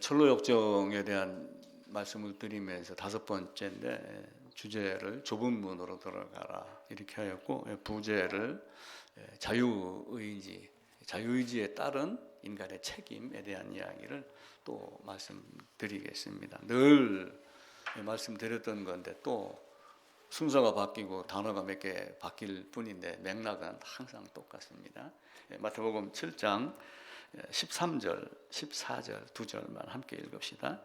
철로 역정에 대한 말씀을 드리면서 다섯 번째인데 주제를 좁은 문으로 들어가라 이렇게 하였고 부제를 자유의지에 따른 인간의 책임에 대한 이야기를 또 말씀드리겠습니다. 늘 말씀드렸던 건데 또 순서가 바뀌고 단어가 몇 개 바뀔 뿐인데 맥락은 항상 똑같습니다. 마태복음 7장 13절, 14절 두 절만 함께 읽읍시다.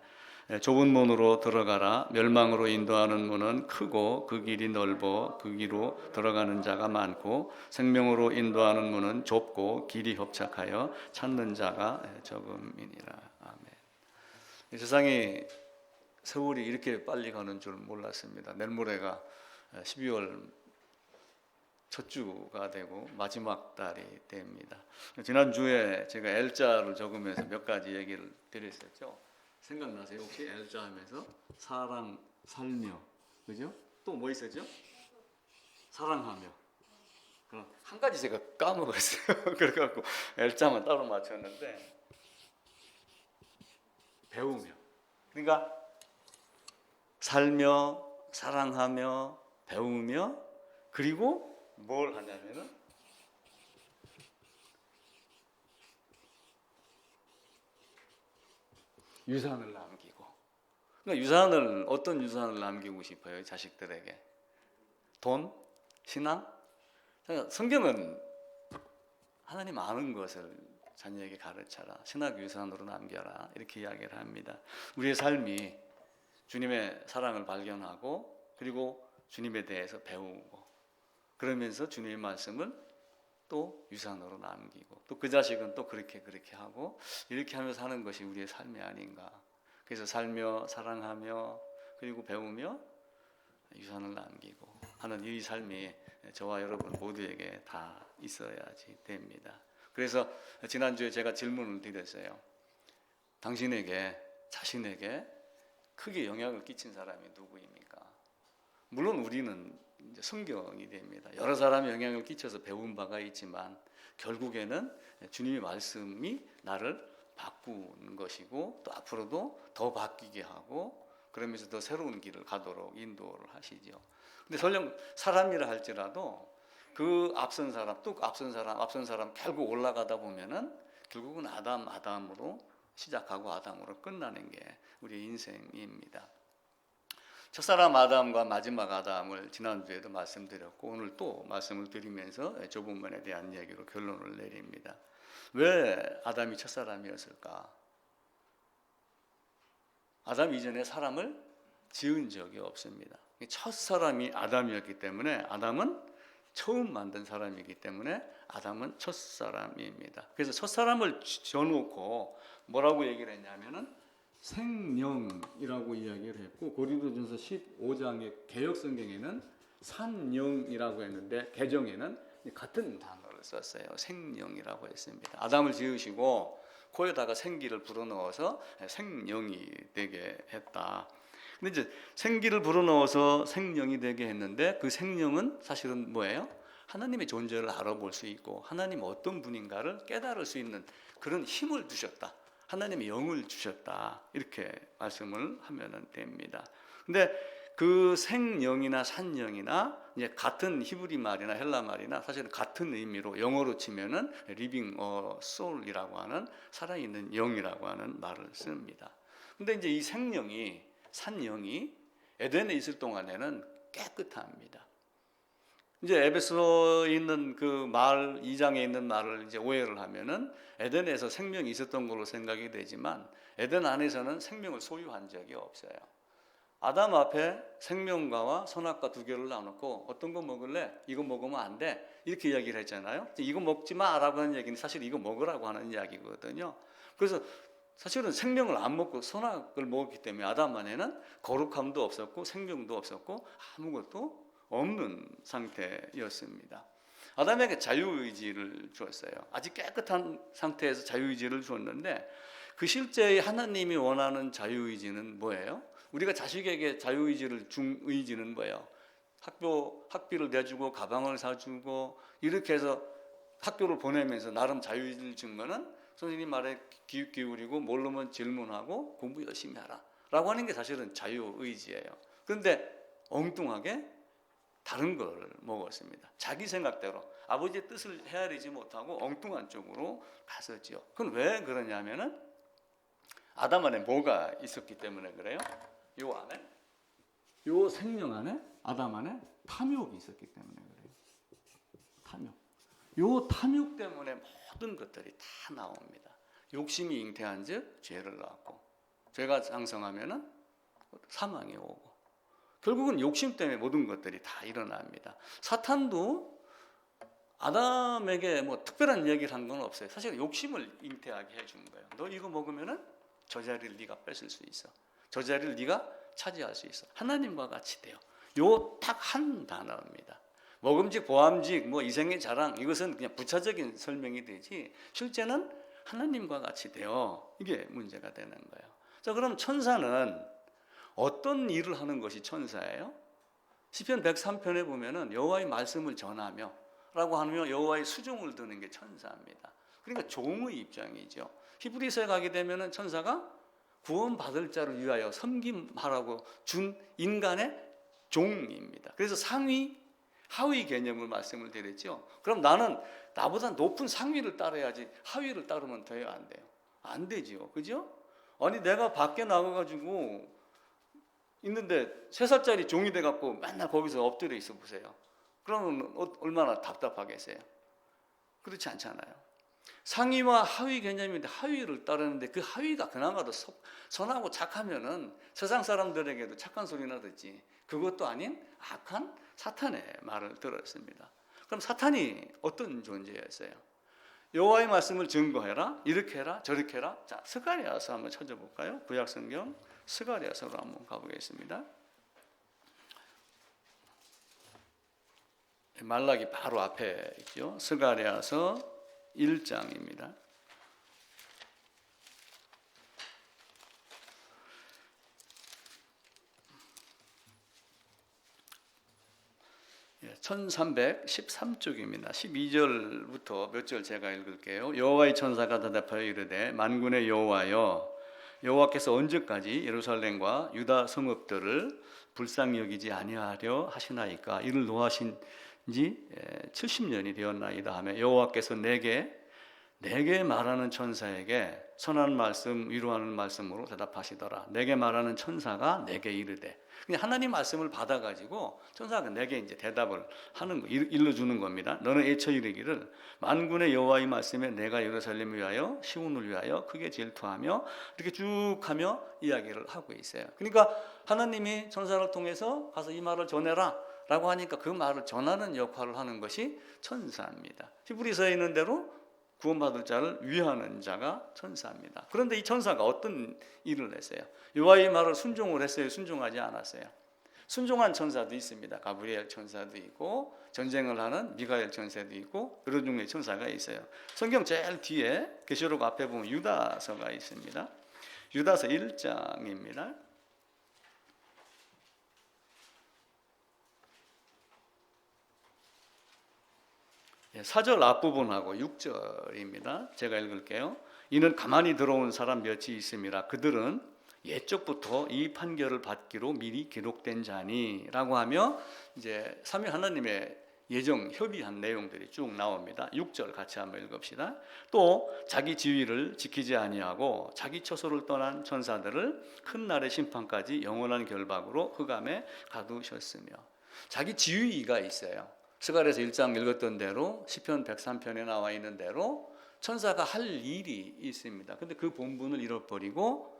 좁은 문으로 들어가라. 멸망으로 인도하는 문은 크고 그 길이 넓어 그 길로 들어가는 자가 많고 생명으로 인도하는 문은 좁고 길이 협착하여 찾는 자가 적음이니라. 아멘. 세상이 세월이 이렇게 빨리 가는 줄 몰랐습니다. 내일 모레가 12월 첫 주가 되고 마지막 달이 됩니다. 지난주에 제가 L자를 적으면서 몇 가지 얘기를 드렸었죠. 생각나세요? 혹시 L자 하면서 사랑, 살며, 그죠? 또 뭐 있었죠? 사랑하며. 그럼 한 가지 제가 까먹었어요. 그래갖고 L자만 따로 맞췄는데 배우며. 그러니까 살며, 사랑하며, 배우며, 그리고 뭘 하냐면은 유산을 남기고. 그러니까 유산을 어떤 유산을 남기고 싶어요? 자식들에게 돈, 신앙. 성경은 하나님 아는 것을 자녀에게 가르쳐라. 신학 유산으로 남겨라. 이렇게 이야기를 합니다. 우리의 삶이 주님의 사랑을 발견하고 그리고 주님에 대해서 배우고 그러면서 주님의 말씀을 또 유산으로 남기고 또 그 자식은 또 그렇게 하고 이렇게 하면서 사는 것이 우리의 삶이 아닌가. 그래서 살며 사랑하며 그리고 배우며 유산을 남기고 하는 이 삶이 저와 여러분 모두에게 다 있어야지 됩니다. 그래서 지난주에 제가 질문을 드렸어요. 당신에게 자신에게 크게 영향을 끼친 사람이 누구입니까? 물론 우리는 이제 성경이 됩니다. 여러 사람이 영향을 끼쳐서 배운 바가 있지만 결국에는 주님의 말씀이 나를 바꾸는 것이고 또 앞으로도 더 바뀌게 하고 그러면서 더 새로운 길을 가도록 인도를 하시죠. 근데 설령 사람이라 할지라도 그 앞선 사람 결국 올라가다 보면은 결국은 아담으로 시작하고 아담으로 끝나는 게 우리 인생입니다. 첫사람 아담과 마지막 아담을 지난주에도 말씀드렸고 오늘 또 말씀을 드리면서 좁은 문에 대한 얘기로 결론을 내립니다. 왜 아담이 첫사람이었을까? 아담 이전에 사람을 지은 적이 없습니다. 첫사람이 아담이었기 때문에 아담은 처음 만든 사람이기 때문에 아담은 첫사람입니다. 그래서 첫사람을 져놓고 뭐라고 얘기를 했냐면은 생령이라고 이야기를 했고 고린도전서 15장의 개역성경에는 산령이라고 했는데 개정에는 같은 단어를 썼어요. 생령이라고 했습니다. 아담을 지으시고 코에다가 생기를 불어넣어서 생령이 되게 했다. 근데 이제 생기를 불어넣어서 생령이 되게 했는데 그 생령은 사실은 뭐예요? 하나님의 존재를 알아볼 수 있고 하나님 어떤 분인가를 깨달을 수 있는 그런 힘을 주셨다. 하나님의 영을 주셨다. 이렇게 말씀을 하면 됩니다. 근데 그 생령이나 산령이나 이제 같은 히브리 말이나 헬라 말이나 사실은 같은 의미로 영어로 치면은 living soul이라고 하는 살아있는 영이라고 하는 말을 씁니다. 근데 이제 이 생령이 산령이 에덴에 있을 동안에는 깨끗합니다. 이제 에베소에 있는 그 말 2장에 있는 말을 이제 오해를 하면은 에덴에서 생명이 있었던 걸로 생각이 되지만 에덴 안에서는 생명을 소유한 적이 없어요. 아담 앞에 생명과와 선악과 두 개를 나눴고 어떤 거 먹을래? 이거 먹으면 안 돼. 이렇게 이야기를 했잖아요. 이거 먹지 마라고 하는 얘기는 사실 이거 먹으라고 하는 이야기거든요. 그래서 사실은 생명을 안 먹고 선악을 먹었기 때문에 아담 안에는 거룩함도 없었고 생명도 없었고 아무것도 없는 상태였습니다. 아담에게 자유의지를 주었어요. 아주 깨끗한 상태에서 자유의지를 주었는데 그 실제 하나님이 원하는 자유의지는 뭐예요? 우리가 자식에게 자유의지를 준 의지는 뭐예요? 학비를 내주고 가방을 사주고 이렇게 해서 학교를 보내면서 나름 자유의지를 준 거는 선생님 말에 귀 기울이고 모르면 질문하고 공부 열심히 하라 라고 하는 게 사실은 자유의지예요. 그런데 엉뚱하게 다른 걸 먹었습니다. 자기 생각대로 아버지의 뜻을 헤아리지 못하고 엉뚱한 쪽으로 갔었지요. 그건 왜 그러냐면은 아담 안에 뭐가 있었기 때문에 그래요. 요 안에, 요 생명 안에, 아담 안에 탐욕이 있었기 때문에 그래요. 탐욕. 요 탐욕 때문에 모든 것들이 다 나옵니다. 욕심이 잉태한즉 죄를 낳았고, 죄가 장성하면은 사망이 오고, 결국은 욕심 때문에 모든 것들이 다 일어납니다. 사탄도 아담에게 뭐 특별한 얘기를 한 건 없어요. 사실 욕심을 잉태하게 해준 거예요. 너 이거 먹으면은 저 자리를 네가 뺏을 수 있어. 저 자리를 네가 차지할 수 있어. 하나님과 같이 돼요. 요 딱 한 단어입니다. 먹음직, 보암직, 뭐 이생의 자랑, 이것은 그냥 부차적인 설명이 되지 실제는 하나님과 같이 돼요. 이게 문제가 되는 거예요. 자, 그럼 천사는 어떤 일을 하는 것이 천사예요? 시편 103편에 보면은 여호와의 말씀을 전하며 라고 하며 여호와의 수종을 드는 게 천사입니다. 그러니까 종의 입장이죠. 히브리서에 가게 되면은 천사가 구원받을 자를 위하여 섬김하라고 준 인간의 종입니다. 그래서 상위, 하위 개념을 말씀을 드렸죠. 그럼 나는 나보다 높은 상위를 따라야지 하위를 따르면 돼요, 안 돼요? 안 되지요. 그죠? 아니 내가 밖에 나가가지고 있는데 3살짜리 종이 돼갖고 맨날 거기서 엎드려 있어 보세요. 그러면 얼마나 답답하겠어요? 그렇지 않잖아요. 상위와 하위 개념인데 하위를 따르는데 그 하위가 그나마도 선하고 착하면은 세상 사람들에게도 착한 소리나 듣지. 그것도 아닌 악한 사탄의 말을 들었습니다. 그럼 사탄이 어떤 존재였어요? 여호와의 말씀을 증거해라, 이렇게 해라, 저렇게 해라. 자, 스가랴서 한번 찾아볼까요? 구약성경 스가랴서로 한번 가보겠습니다. 말라기 바로 앞에 있죠. 스가랴서 1장입니다. 예, 1313쪽입니다. 12절부터 몇 절 제가 읽을게요. 여호와의 천사가 대답하여 이르되 만군의 여호와여, 여호와께서 언제까지 예루살렘과 유다 성읍들을 불쌍히 여기지 아니하려 하시나이까? 이를 노하신 지 70년이 되었나이다 하며 여호와께서 내게 말하는 천사에게 선한 말씀, 위로하는 말씀으로 대답하시더라. 내게 말하는 천사가 내게 이르되, 그냥 하나님 말씀을 받아가지고 천사가 내게 이제 대답을 하는 거, 일러주는 겁니다. 너는 애처 이르기를 만군의 여호와의 말씀에 내가 예루살렘을 위하여 시온을 위하여 크게 질투하며, 이렇게 쭉 하며 이야기를 하고 있어요. 그러니까 하나님이 천사를 통해서 가서 이 말을 전해라 라고 하니까 그 말을 전하는 역할을 하는 것이 천사입니다. 히브리서에 있는 대로 구원받을 자를 위하는 자가 천사입니다. 그런데 이 천사가 어떤 일을 했어요? 여호와의 말을 순종을 했어요? 순종하지 않았어요? 순종한 천사도 있습니다. 가브리엘 천사도 있고 전쟁을 하는 미가엘 천사도 있고 여러 종류의 천사가 있어요. 성경 제일 뒤에 계시록 앞에 보면 유다서가 있습니다. 유다서 1장입니다. 예, 4절 앞부분하고 6절입니다. 제가 읽을게요. 이는 가만히 들어온 사람 몇이 있음이라. 그들은 옛적부터 이 판결을 받기로 미리 기록된 자니라고 하며 이제 삼위 하나님의 예정 협의한 내용들이 쭉 나옵니다. 6절 같이 한번 읽읍시다. 또 자기 지위를 지키지 아니하고 자기 처소를 떠난 천사들을 큰 날의 심판까지 영원한 결박으로 흑암에 가두셨으며. 자기 지위가 있어요. 스가랴서 1장 읽었던 대로 시편 103편에 나와 있는 대로 천사가 할 일이 있습니다. 근데 그 본분을 잃어버리고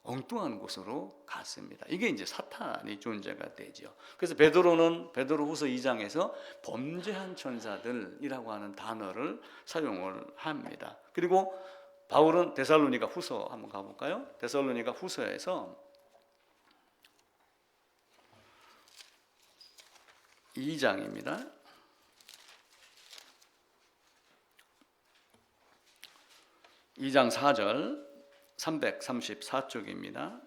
엉뚱한 곳으로 갔습니다. 이게 이제 사탄이 존재가 되죠. 그래서 베드로후서 2장에서 범죄한 천사들이라고 하는 단어를 사용을 합니다. 그리고 바울은 데살로니가 후서 한번 가볼까요? 데살로니가 후서에서 2장입니다. 2장 4절 334쪽입니다.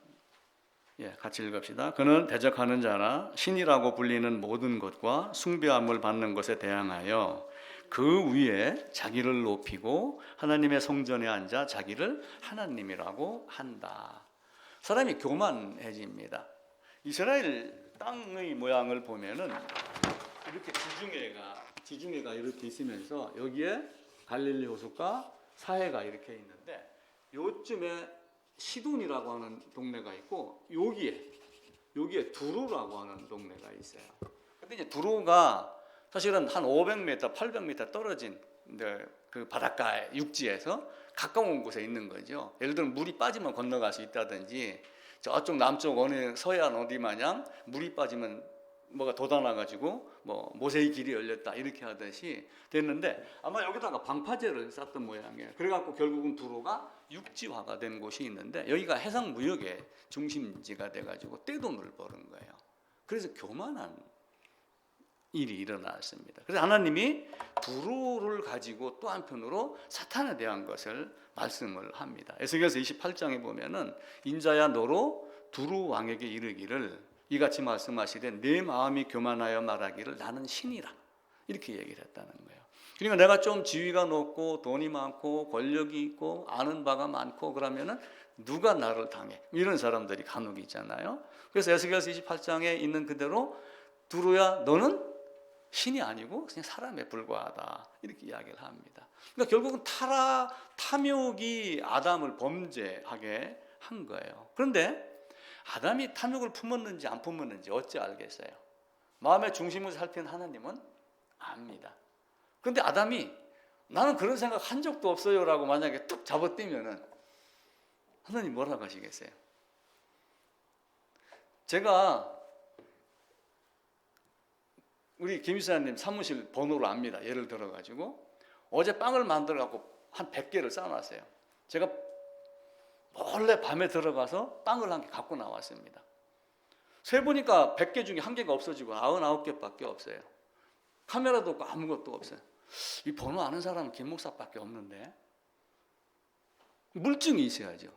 예, 같이 읽읍시다. 그는 대적하는 자라 신이라고 불리는 모든 것과 숭배함을 받는 것에 대항하여 그 위에 자기를 높이고 하나님의 성전에 앉아 자기를 하나님이라고 한다. 사람이 교만해집니다. 이스라엘 땅의 모양을 보면은 이렇게 지중해가 이렇게 있으면서 여기에 갈릴리 호수가 사해가 이렇게 있는데 요쯤에 시돈이라고 하는 동네가 있고 여기에 두루라고 하는 동네가 있어요. 근데 이제 두루가 사실은 한 500m, 800m 떨어진 그 바닷가 육지에서 가까운 곳에 있는 거죠. 예를 들면 물이 빠지면 건너갈 수 있다든지 저쪽 남쪽 어느 서해안 어디 마냥 물이 빠지면 뭐가 돋아나가지고 뭐 모세의 길이 열렸다 이렇게 하듯이 됐는데 아마 여기다가 방파제를 쌌던 모양이에요. 그래갖고 결국은 두루가 육지화가 된 곳이 있는데 여기가 해상 무역의 중심지가 돼가지고 떼돈을 버는 거예요. 그래서 교만한 일이 일어났습니다. 그래서 하나님이 두루를 가지고 또 한편으로 사탄에 대한 것을 말씀을 합니다. 에스겔서 28장에 보면은 인자야 너로 두루 왕에게 이르기를 이같이 말씀하시되 내 마음이 교만하여 말하기를 나는 신이라 이렇게 얘기를 했다는 거예요. 그러니까 내가 좀 지위가 높고 돈이 많고 권력이 있고 아는 바가 많고 그러면은 누가 나를 당해? 이런 사람들이 간혹 있잖아요. 그래서 에스겔서 28장에 있는 그대로 두루야 너는 신이 아니고 그냥 사람에 불과하다 이렇게 이야기를 합니다. 그러니까 결국은 탐욕이 아담을 범죄하게 한 거예요. 그런데 아담이 탐욕을 품었는지 안 품었는지 어찌 알겠어요? 마음의 중심을 살피는 하나님은 압니다. 그런데 아담이 나는 그런 생각 한 적도 없어요 라고 만약에 뚝 잡아떼면은 하나님 뭐라고 하시겠어요? 제가 우리 김 이사님 사무실 번호를 압니다. 예를 들어가지고 어제 빵을 만들어갖고 한 100개를 쌓아놨어요. 제가 몰래 밤에 들어가서 빵을 한 개 갖고 나왔습니다. 세보니까 100개 중에 한 개가 없어지고 99개밖에 없어요. 카메라도 없고 아무것도 없어요. 이 번호 아는 사람은 김 목사밖에 없는데 물증이 있어야죠.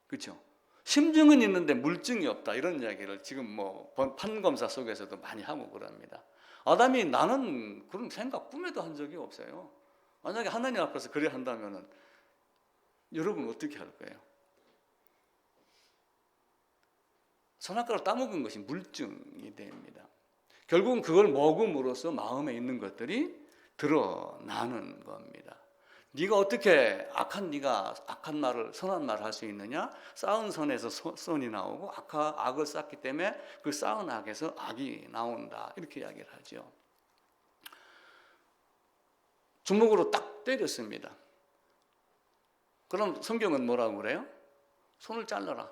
그렇죠? 심증은 있는데 물증이 없다 이런 이야기를 지금 뭐 판검사 속에서도 많이 하고 그럽니다. 아담이 나는 그런 생각 꿈에도 한 적이 없어요. 만약에 하나님 앞에서 그래 한다면은 여러분 어떻게 할 거예요? 선악과를 따먹은 것이 물증이 됩니다. 결국은 그걸 먹음으로써 마음에 있는 것들이 드러나는 겁니다. 네가 어떻게 네가 악한 말을 선한 말을 할 수 있느냐? 쌓은 선에서 선이 나오고 악을 쌓기 때문에 그 쌓은 악에서 악이 나온다 이렇게 이야기를 하죠. 주먹으로 딱 때렸습니다. 그럼 성경은 뭐라고 그래요? 손을 잘라라.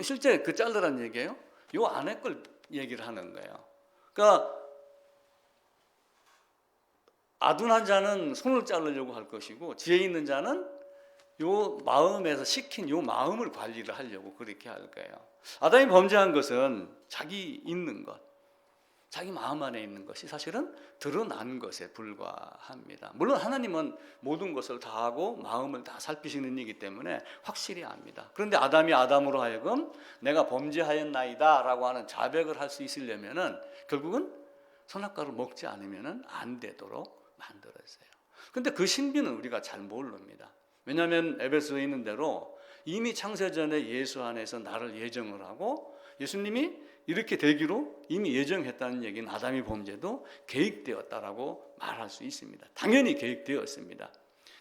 실제 그 잘라란 얘기예요. 요 안에 걸 얘기를 하는 거예요. 그러니까 아둔한 자는 손을 자르려고 할 것이고 지혜 있는 자는 요 마음에서 식힌 요 마음을 관리를 하려고 그렇게 할 거예요. 아담이 범죄한 것은 자기 있는 것, 자기 마음 안에 있는 것이 사실은 드러난 것에 불과합니다. 물론 하나님은 모든 것을 다 하고 마음을 다 살피시는 이기 때문에 확실히 압니다. 그런데 아담이 아담으로 하여금 내가 범죄하였나이다 라고 하는 자백을 할 수 있으려면은 결국은 선악과를 먹지 않으면은 안 되도록 만들었어요. 근데 그 신비는 우리가 잘 모릅니다. 왜냐하면 에베소에 있는 대로 이미 창세전에 예수 안에서 나를 예정을 하고 예수님이 이렇게 되기로 이미 예정했다는 얘기는 아담의 범죄도 계획되었다라고 말할 수 있습니다. 당연히 계획되었습니다.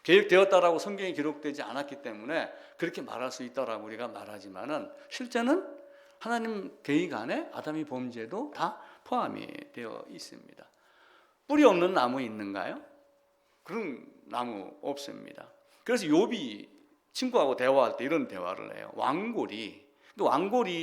계획되었다라고 성경에 기록되지 않았기 때문에 그렇게 말할 수 있다라고 우리가 말하지만은 실제는 하나님 계획 안에 아담의 범죄도 다 포함이 되어 있습니다. 뿌리 없는 나무 있는가요? 그런 나무 없습니다. 그래서 욥이 친구하고 대화할 때 이런 대화를 해요. 왕골이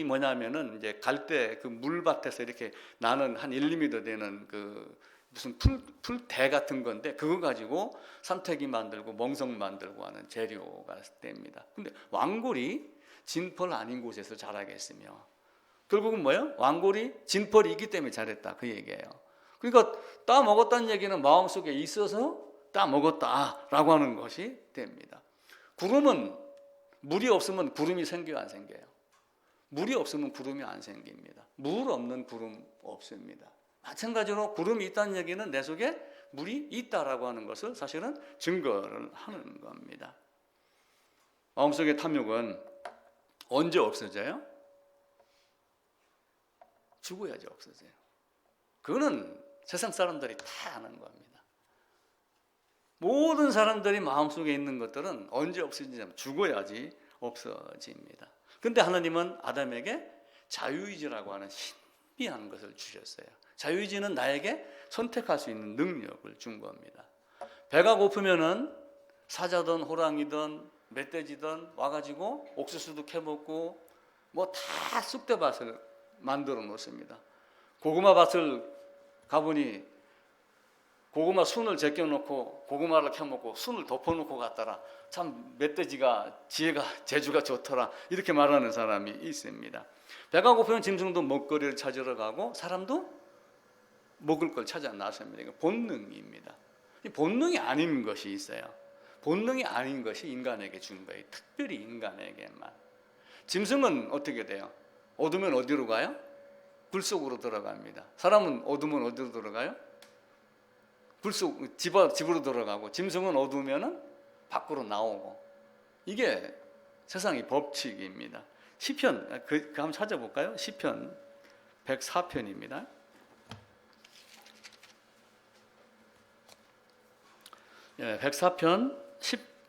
뭐냐면은 이제 갈 때 그 물밭에서 이렇게 나는 한 1, 2m 되는 그 무슨 풀대 같은 건데 그거 가지고 삼태기 만들고 멍석 만들고 하는 재료가 됩니다. 근데 왕골이 진펄 아닌 곳에서 자라겠으며 결국은 뭐예요? 왕골이 진펄이 있기 때문에 잘했다 그 얘기예요. 그러니까 따 먹었다는 얘기는 마음속에 있어서 따 먹었다라고 하는 것이 됩니다. 구름은 물이 없으면 구름이 생겨요, 안 생겨요? 물이 없으면 구름이 안 생깁니다. 물 없는 구름 없습니다. 마찬가지로 구름이 있다는 얘기는 내 속에 물이 있다라고 하는 것을 사실은 증거를 하는 겁니다. 마음속의 탐욕은 언제 없어져요? 죽어야지 없어져요. 그거는 세상 사람들이 다 아는 겁니다. 모든 사람들이 마음속에 있는 것들은 언제 없어지냐면 죽어야지 없어집니다. 근데 하나님은 아담에게 자유의지라고 하는 신비한 것을 주셨어요. 자유의지는 나에게 선택할 수 있는 능력을 준 겁니다. 배가 고프면은 사자든 호랑이든 멧돼지든 와가지고 옥수수도 캐먹고 뭐 다 쑥대밭을 만들어 놓습니다. 고구마 밭을 가보니 고구마 순을 제껴놓고 고구마를 캐먹고 순을 덮어놓고 갔더라. 참 멧돼지가 재주가 좋더라. 이렇게 말하는 사람이 있습니다. 배가 고프면 짐승도 먹거리를 찾으러 가고 사람도 먹을 걸 찾아 나섭니다. 이거 본능입니다. 이 본능이 아닌 것이 있어요. 본능이 아닌 것이 인간에게 준 거예요. 특별히 인간에게만. 짐승은 어떻게 돼요? 어두면 어디로 가요? 불 속으로 들어갑니다. 사람은 어두면 어디로 들어가요? 집으로 들어가고, 짐승은 어두우면은 밖으로 나오고. 이게 세상의 법칙입니다. 시편, 그 한번 찾아볼까요? 시편 104편입니다. 104편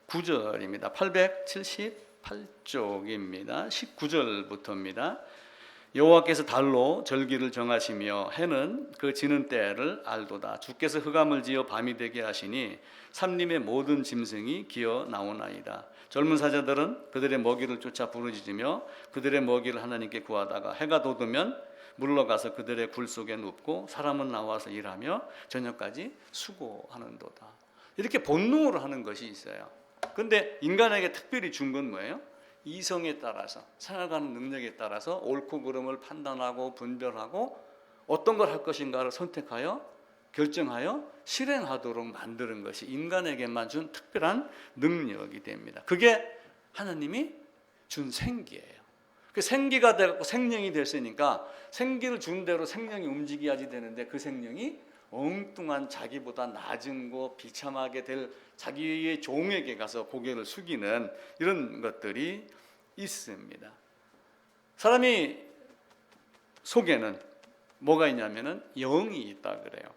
19절입니다. 878쪽입니다. 19절부터입니다. 여호와께서 달로 절기를 정하시며 해는 그 지는 때를 알도다. 주께서 흑암을 지어 밤이 되게 하시니 삼림의 모든 짐승이 기어 나오나이다. 젊은 사자들은 그들의 먹이를 쫓아 부르짖으며 그들의 먹이를 하나님께 구하다가 해가 돋으면 물러가서 그들의 굴 속에 눕고 사람은 나와서 일하며 저녁까지 수고하는도다. 이렇게 본능으로 하는 것이 있어요. 그런데 인간에게 특별히 준 건 뭐예요? 이성에 따라서, 생각하는 능력에 따라서 옳고 그름을 판단하고 분별하고 어떤 걸 할 것인가를 선택하여 결정하여 실행하도록 만드는 것이 인간에게만 준 특별한 능력이 됩니다. 그게 하나님이 준 생기예요. 그 생기가 되고 생명이 됐으니까 생기를 준 대로 생명이 움직여야지 되는데 그 생명이 엉뚱한 자기보다 낮은 거 비참하게 될 자기의 종에게 가서 고개를 숙이는 이런 것들이 있습니다. 사람이 속에는 뭐가 있냐면은 영이 있다 그래요.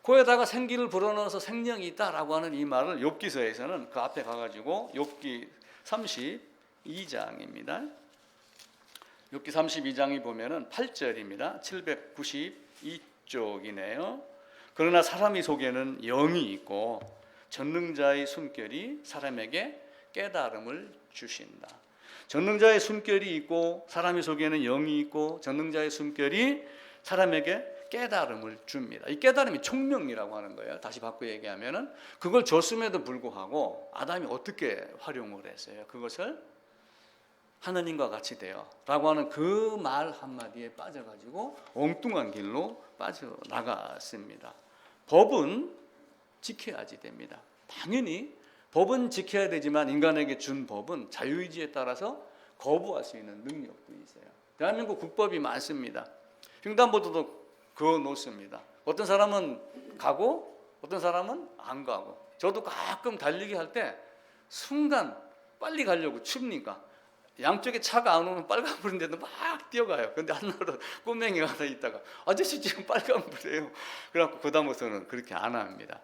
코에다가 생기를 불어넣어서 생명이 있다라고 하는 이 말을 욥기서에서는 그 앞에 가가지고 욥기 32장입니다. 욥기 32장이 보면은 8절입니다. 792쪽이네요. 그러나 사람의 속에는 영이 있고 전능자의 숨결이 사람에게 깨달음을 주신다. 전능자의 숨결이 있고 사람의 속에는 영이 있고 전능자의 숨결이 사람에게 깨달음을 줍니다. 이 깨달음이 총명이라고 하는 거예요. 다시 바꿔 얘기하면은 그걸 줬음에도 불구하고 아담이 어떻게 활용을 했어요? 그것을 하나님과 같이 되어 라고 하는 그 말 한마디에 빠져가지고 엉뚱한 길로 빠져나갔습니다. 법은 지켜야지 됩니다. 당연히 법은 지켜야 되지만 인간에게 준 법은 자유의지에 따라서 거부할 수 있는 능력도 있어요. 대한민국 국법이 많습니다. 횡단보도도 그어 놓습니다. 어떤 사람은 가고 어떤 사람은 안 가고. 저도 가끔 달리기 할 때 순간 빨리 가려고 춥니까? 양쪽에 차가 안 오면 빨간불인데도 막 뛰어가요. 근데 한날은 꼬맹이가 하나 있다가 아저씨 지금 빨간불이에요. 그래갖고 그다음부터는 그렇게 안 합니다.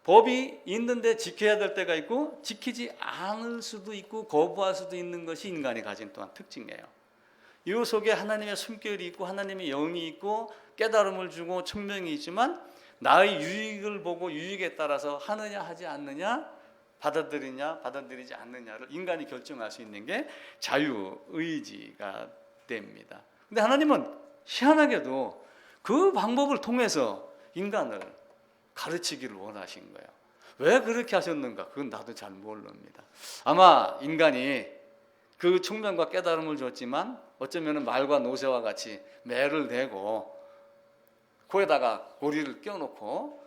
법이 있는데 지켜야 될 때가 있고 지키지 않을 수도 있고 거부할 수도 있는 것이 인간이 가진 또한 특징이에요. 이 속에 하나님의 숨결이 있고 하나님의 영이 있고 깨달음을 주고 청명이 있지만 나의 유익을 보고 유익에 따라서 하느냐 하지 않느냐 받아들이냐 받아들이지 않느냐를 인간이 결정할 수 있는 게 자유의지가 됩니다. 근데 하나님은 희한하게도 그 방법을 통해서 인간을 가르치기를 원하신 거예요. 왜 그렇게 하셨는가? 그건 나도 잘 모릅니다. 아마 인간이 그 총명과 깨달음을 줬지만 어쩌면 말과 노새와 같이 매를 대고 코에다가 고리를 껴놓고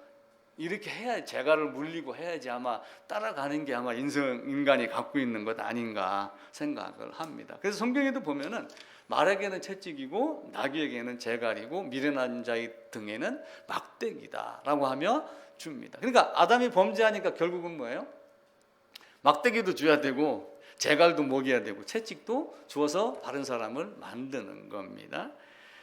이렇게 해야 재갈을 물리고 해야지 아마 따라가는 게 아마 인간이 갖고 있는 것 아닌가 생각을 합니다. 그래서 성경에도 보면은 말에게는 채찍이고 나귀에게는 재갈이고 미련한 자의 등에는 막대기다라고 하며 줍니다. 그러니까 아담이 범죄하니까 결국은 뭐예요? 막대기도 줘야 되고 재갈도 먹여야 되고 채찍도 주어서 다른 사람을 만드는 겁니다.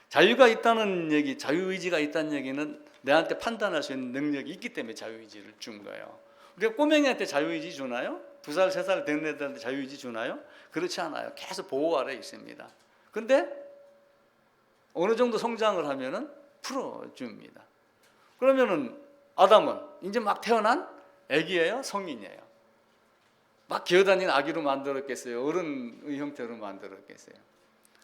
자유가 있다는 얘기, 자유의지가 있다는 얘기는 내한테 판단할 수 있는 능력이 있기 때문에 자유의지를 준 거예요. 우리가 꼬맹이한테 자유의지 주나요? 2살, 3살 된 애들한테 자유의지 주나요? 그렇지 않아요. 계속 보호 아래 있습니다. 근데 어느 정도 성장을 하면은 풀어줍니다. 그러면은 아담은 이제 막 태어난 아기예요? 성인이에요? 막 기어다니는 아기로 만들었겠어요? 어른의 형태로 만들었겠어요?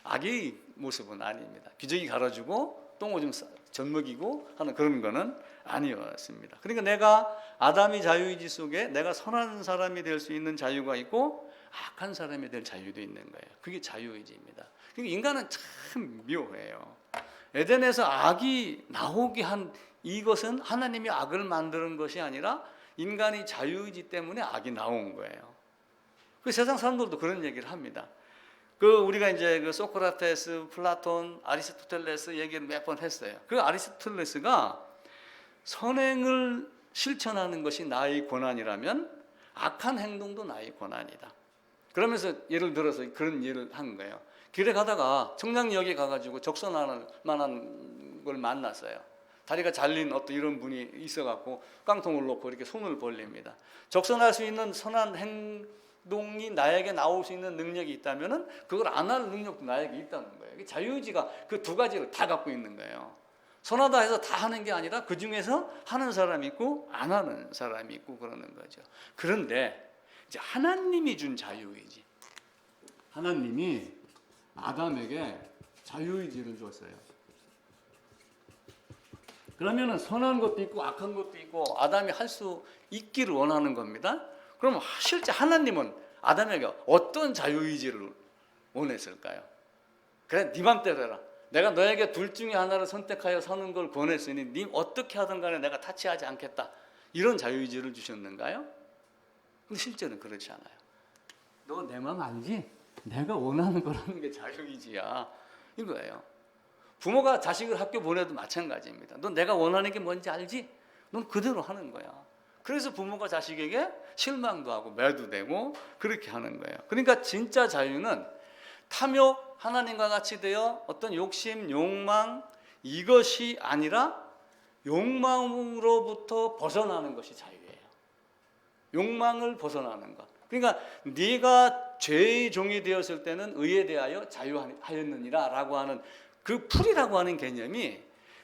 아기 모습은 아닙니다. 기저귀 갈아주고 똥오줌 젖 먹이고 하는 그런 거는 아니었습니다. 그러니까 내가 아담의 자유의지 속에 내가 선한 사람이 될 수 있는 자유가 있고 악한 사람이 될 자유도 있는 거예요. 그게 자유의지입니다. 그러니까 인간은 참 묘해요. 에덴에서 악이 나오게 한 이것은 하나님이 악을 만드는 것이 아니라 인간이 자유의지 때문에 악이 나온 거예요. 그 세상 사람들도 그런 얘기를 합니다. 우리가 이제 소크라테스, 플라톤, 아리스토텔레스 얘기를 몇 번 했어요. 아리스토텔레스가 선행을 실천하는 것이 나의 권한이라면 악한 행동도 나의 권한이다. 그러면서 예를 들어서 그런 예를 한 거예요. 길에 가다가 청량리역에 가가지고 적선할 만한 걸 만났어요. 다리가 잘린 어떤 이런 분이 있어갖고 깡통을 놓고 이렇게 손을 벌립니다. 적선할 수 있는 선한 행동이 나에게 나올 수 있는 능력이 있다면은 그걸 안 할 능력도 나에게 있다는 거예요. 자유의지가 그 두 가지를 다 갖고 있는 거예요. 선하다 해서 다 하는 게 아니라 그 중에서 하는 사람이 있고 안 하는 사람이 있고 그러는 거죠. 그런데 이제 하나님이 준 자유의지, 하나님이 아담에게 자유의지를 줬어요. 그러면은 선한 것도 있고 악한 것도 있고 아담이 할 수 있기를 원하는 겁니다. 그럼 실제 하나님은 아담에게 어떤 자유의지를 원했을까요? 그래, 네 맘대로 해라. 내가 너에게 둘 중에 하나를 선택하여 사는 걸 권했으니 네 어떻게 하든 간에 내가 타치하지 않겠다. 이런 자유의지를 주셨는가요? 근데 실제는 그렇지 않아요. 너 내 맘 알지? 내가 원하는 거라는 게 자유의지야. 이거예요. 부모가 자식을 학교 보내도 마찬가지입니다. 넌 내가 원하는 게 뭔지 알지? 넌 그대로 하는 거야. 그래서 부모가 자식에게 실망도 하고 매도 되고 그렇게 하는 거예요. 그러니까 진짜 자유는 탐욕, 하나님과 같이 되어 어떤 욕심, 욕망 이것이 아니라 욕망으로부터 벗어나는 것이 자유예요. 욕망을 벗어나는 것. 그러니까 네가 죄의 종이 되었을 때는 의에 대하여 자유하였느니라 라고 하는 그 풀이라고 하는 개념이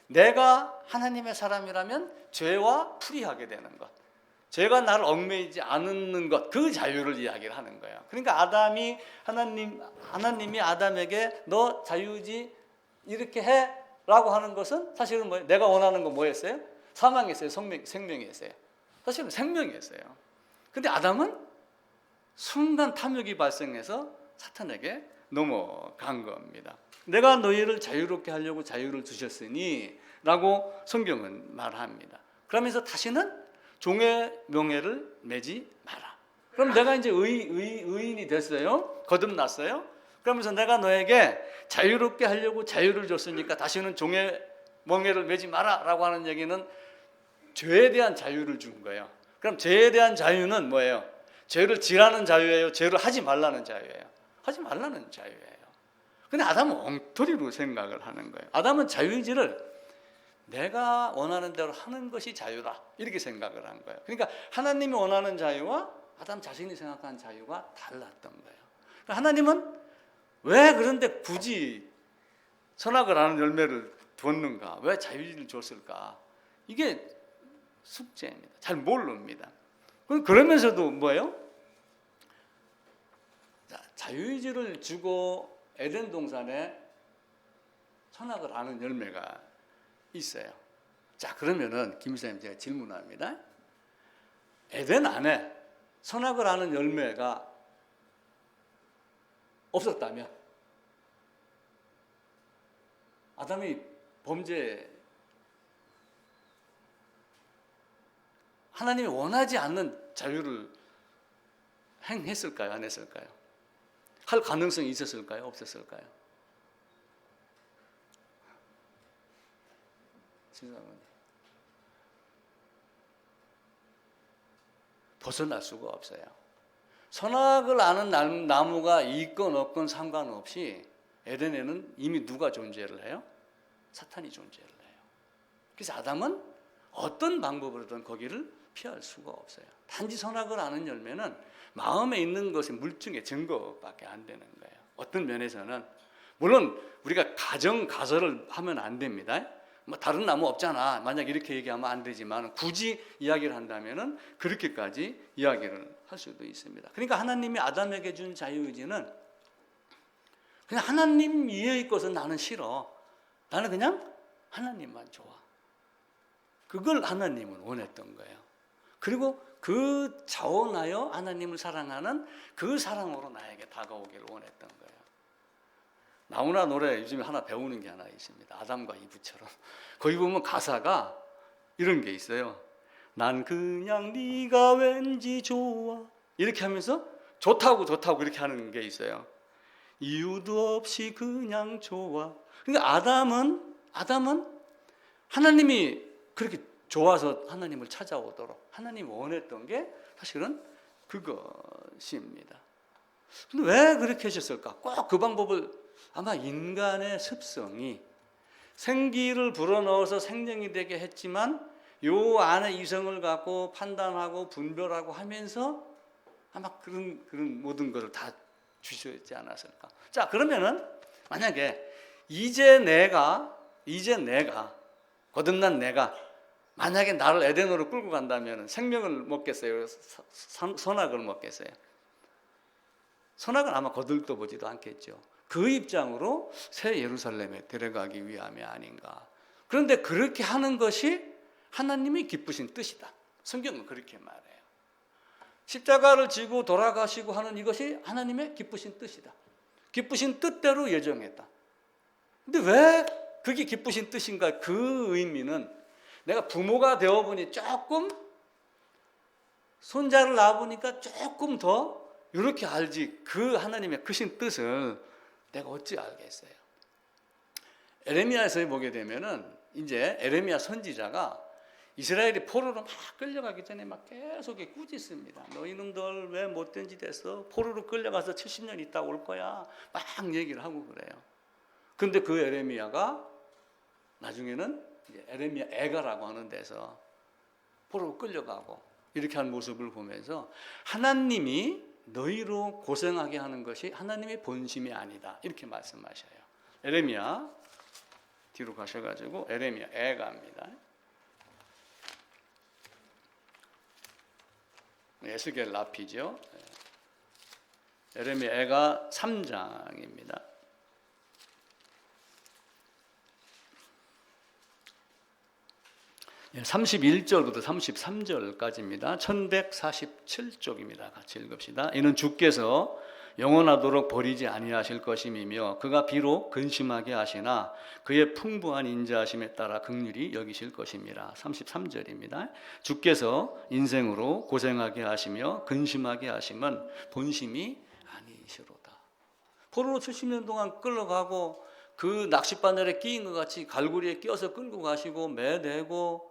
내가 하나님의 사람이라면 죄와 풀이하게 되는 것, 죄가 나를 얽매이지 않는 것, 그 자유를 이야기를 하는 거예요. 그러니까 하나님이 아담에게 너 자유의지 이렇게 해라고 하는 것은 사실은 뭐예요? 내가 원하는 건 뭐였어요? 사망이었어요? 생명이었어요? 사실은 생명이었어요. 근데 아담은 순간 탐욕이 발생해서 사탄에게 넘어간 겁니다. 내가 너희를 자유롭게 하려고 자유를 주셨으니 라고 성경은 말합니다. 그러면서 다시는 종의 명예를 매지 마라. 그럼 내가 이제 의인이 됐어요. 거듭났어요. 그러면서 내가 너에게 자유롭게 하려고 자유를 줬으니까 다시는 종의 명예를 매지 마라 라고 하는 얘기는 죄에 대한 자유를 준 거예요. 그럼 죄에 대한 자유는 뭐예요? 죄를 지라는 자유예요? 죄를 하지 말라는 자유예요? 하지 말라는 자유예요. 근데 아담은 엉터리로 생각을 하는 거예요. 아담은 자유의지를 내가 원하는 대로 하는 것이 자유다 이렇게 생각을 한 거예요. 그러니까 하나님이 원하는 자유와 아담 자신이 생각하는 자유가 달랐던 거예요. 그러니까 하나님은 왜 그런데 굳이 선악을 아는 열매를 뒀는가? 왜 자유의지를 줬을까? 이게 숙제입니다. 잘 모릅니다. 그러면서도 뭐예요? 자유의지를 주고 에덴 동산에 선악을 아는 열매가 있어요. 자, 그러면은 김 목사님 제가 질문합니다. 에덴 안에 선악을 아는 열매가 없었다면 아담이 하나님이 원하지 않는 자유를 행했을까요? 안 했을까요? 할 가능성이 있었을까요? 없었을까요? 세상은 벗어날 수가 없어요. 선악을 아는 나무가 있건 없건 상관없이 에덴에는 이미 누가 존재를 해요? 사탄이 존재를 해요. 그래서 아담은 어떤 방법으로든 거기를 피할 수가 없어요. 단지 선악을 아는 열매는 마음에 있는 것이 물증의 증거밖에 안 되는 거예요. 어떤 면에서는 물론 우리가 가설을 하면 안 됩니다. 뭐 다른 나무 없잖아. 만약 이렇게 얘기하면 안 되지만 굳이 이야기를 한다면은 그렇게까지 이야기를 할 수도 있습니다. 그러니까 하나님이 아담에게 준 자유의지는 그냥 하나님 이외의 것은 나는 싫어. 나는 그냥 하나님만 좋아. 그걸 하나님은 원했던 거예요. 그리고 그 자원하여 하나님을 사랑하는 그 사랑으로 나에게 다가오기를 원했던 거예요. 나훈아 노래 요즘에 하나 배우는 게 하나 있습니다. 아담과 이브처럼. 거기 보면 가사가 이런 게 있어요. 난 그냥 네가 왠지 좋아. 이렇게 하면서 좋다고 이렇게 하는 게 있어요. 이유도 없이 그냥 좋아. 그러니까 아담은 하나님이 그렇게 좋아서 하나님을 찾아오도록 하나님이 원했던 게 사실은 그것입니다. 근데 왜 그렇게 하셨을까? 꼭 그 방법을 아마 인간의 습성이 생기를 불어넣어서 생명이 되게 했지만 요 안에 이성을 갖고 판단하고 분별하고 하면서 아마 그런 모든 것을 다 주셨지 않았을까? 자, 그러면은 만약에 이제 내가 거듭난 내가 만약에 나를 에덴으로 끌고 간다면 생명을 먹겠어요? 선악을 먹겠어요? 선악은 아마 거들떠 보지도 않겠죠. 그 입장으로 새 예루살렘에 데려가기 위함이 아닌가. 그런데 그렇게 하는 것이 하나님이 기쁘신 뜻이다. 성경은 그렇게 말해요. 십자가를 지고 돌아가시고 하는 이것이 하나님의 기쁘신 뜻이다. 기쁘신 뜻대로 예정했다. 근데 왜 그게 기쁘신 뜻인가? 그 의미는 내가 부모가 되어보니 조금 손자를 낳아보니까 조금 더 이렇게 알지 그 하나님의 크신 뜻을 내가 어찌 알겠어요. 에레미야에서 보게 되면은 이제 에레미야 선지자가 이스라엘이 포로로 막 끌려가기 전에 막 계속 꾸짖습니다. 너희놈들 왜 못된 짓 했어? 포로로 끌려가서 70년 있다 올 거야. 막 얘기를 하고 그래요. 근데 그 에레미야가 나중에는 이제 에레미야 애가라고 하는 데서 포로로 끌려가고 이렇게 하는 모습을 보면서 하나님이 너희로 고생하게 하는 것이 하나님의 본심이 아니다. 이렇게 말씀하셔요. 에레미야 뒤로 가셔가지고 에레미야 애가입니다. 에스겔 라피죠. 에레미야 애가 3장입니다. 31절부터 33절까지입니다. 1147쪽입니다. 같이 읽읍시다. 이는 주께서 영원하도록 버리지 아니하실 것임이며 그가 비록 근심하게 하시나 그의 풍부한 인자하심에 따라 긍휼히 여기실 것입니다. 33절입니다. 주께서 인생으로 고생하게 하시며 근심하게 하심은 본심이 아니시로다. 포로로 70년 동안 끌어가고 그 낚싯바늘에 끼인 것 같이 갈고리에 끼어서 끌고 가시고 매대고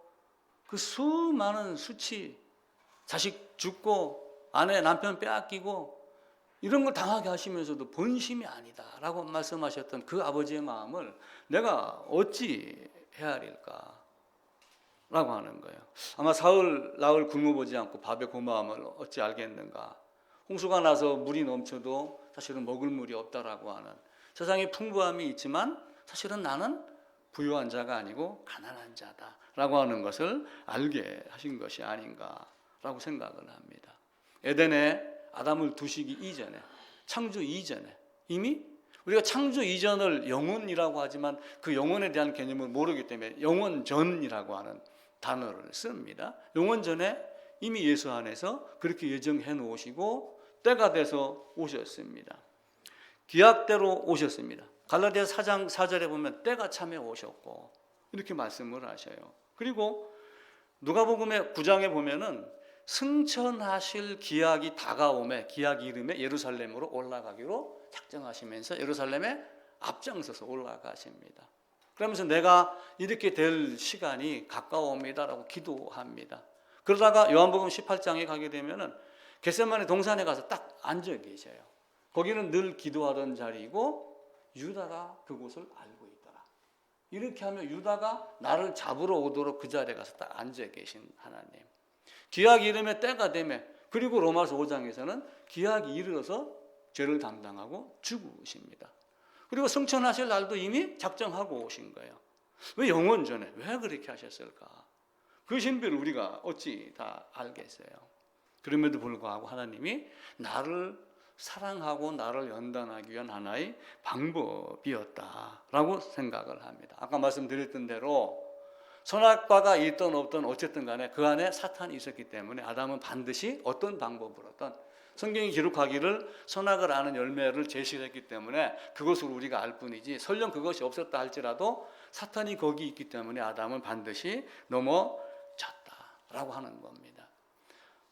그 수많은 수치, 자식 죽고 아내 남편 빼앗기고 이런 걸 당하게 하시면서도 본심이 아니다라고 말씀하셨던 그 아버지의 마음을 내가 어찌 헤아릴까 라고 하는 거예요. 아마 사흘 나흘 굶어보지 않고 밥의 고마움을 어찌 알겠는가. 홍수가 나서 물이 넘쳐도 사실은 먹을 물이 없다라고 하는 세상에 풍부함이 있지만 사실은 나는 부유한 자가 아니고 가난한 자다라고 하는 것을 알게 하신 것이 아닌가라고 생각을 합니다. 에덴에 아담을 두시기 이전에, 창조 이전에 이미 우리가 창조 이전을 영혼이라고 하지만 그 영혼에 대한 개념을 모르기 때문에 영혼전이라고 하는 단어를 씁니다. 영혼전에 이미 예수 안에서 그렇게 예정해 놓으시고 때가 돼서 오셨습니다. 기약대로 오셨습니다. 갈라디아서 4장 4절에 보면 때가 참에 오셨고 이렇게 말씀을 하셔요. 그리고 누가복음의 9장에 보면은 승천하실 기약이 다가오매 기약 이름에 예루살렘으로 올라가기로 작정하시면서 예루살렘에 앞장서서 올라가십니다. 그러면서 내가 이렇게 될 시간이 가까워옵니다라고 기도합니다. 그러다가 요한복음 18장에 가게 되면은 겟세마네 동산에 가서 딱 앉아 계셔요. 거기는 늘 기도하던 자리이고 유다가 그곳을 알고 있더라. 이렇게 하면 유다가 나를 잡으러 오도록 그 자리에 가서 딱 앉아 계신 하나님. 기약이 이르면 때가 되매, 그리고 로마서 5장에서는 기약이 이르러서 죄를 담당하고 죽으십니다. 그리고 승천하실 날도 이미 작정하고 오신 거예요. 왜 영원전에 왜 그렇게 하셨을까? 그 신비를 우리가 어찌 다 알겠어요. 그럼에도 불구하고 하나님이 나를 사랑하고 나를 연단하기 위한 하나의 방법이었다라고 생각을 합니다. 아까 말씀드렸던 대로 선악과가 있든 없든 어쨌든 간에 그 안에 사탄이 있었기 때문에 아담은 반드시 어떤 방법으로든, 성경이 기록하기를 선악을 아는 열매를 제시했기 때문에 그것을 우리가 알 뿐이지, 설령 그것이 없었다 할지라도 사탄이 거기 있기 때문에 아담은 반드시 넘어졌다라고 하는 겁니다.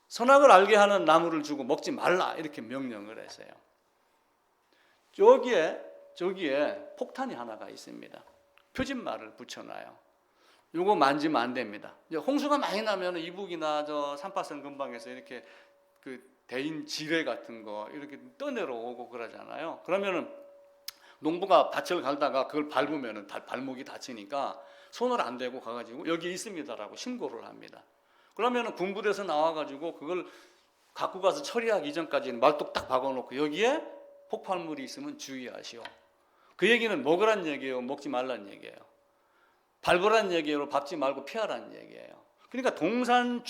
선악을 알게 하는 나무를 주고 먹지 말라 이렇게 명령을 했어요. 저기에 폭탄이 하나가 있습니다. 표진말을 붙여놔요. 이거 만지면 안 됩니다. 이제 홍수가 많이 나면 이북이나 저 삼파선 근방에서 이렇게 그 대인 지뢰 같은 거 이렇게 떠내려오고 그러잖아요. 그러면은 농부가 밭을 갈다가 그걸 밟으면은 발목이 다치니까 손을 안 대고 가가지고 여기 있습니다라고 신고를 합니다. 그러면은 군부대에서 나와가지고 그걸 갖고 가서 처리하기 이전까지는 말뚝 딱 박아놓고 여기에 폭발물이 있으면 주의하시오. 그 얘기는 먹으란 얘기예요, 먹지 말란 얘기예요. 밟으란 얘기예요, 밟지 말고 피하란 얘기예요. 그러니까 동산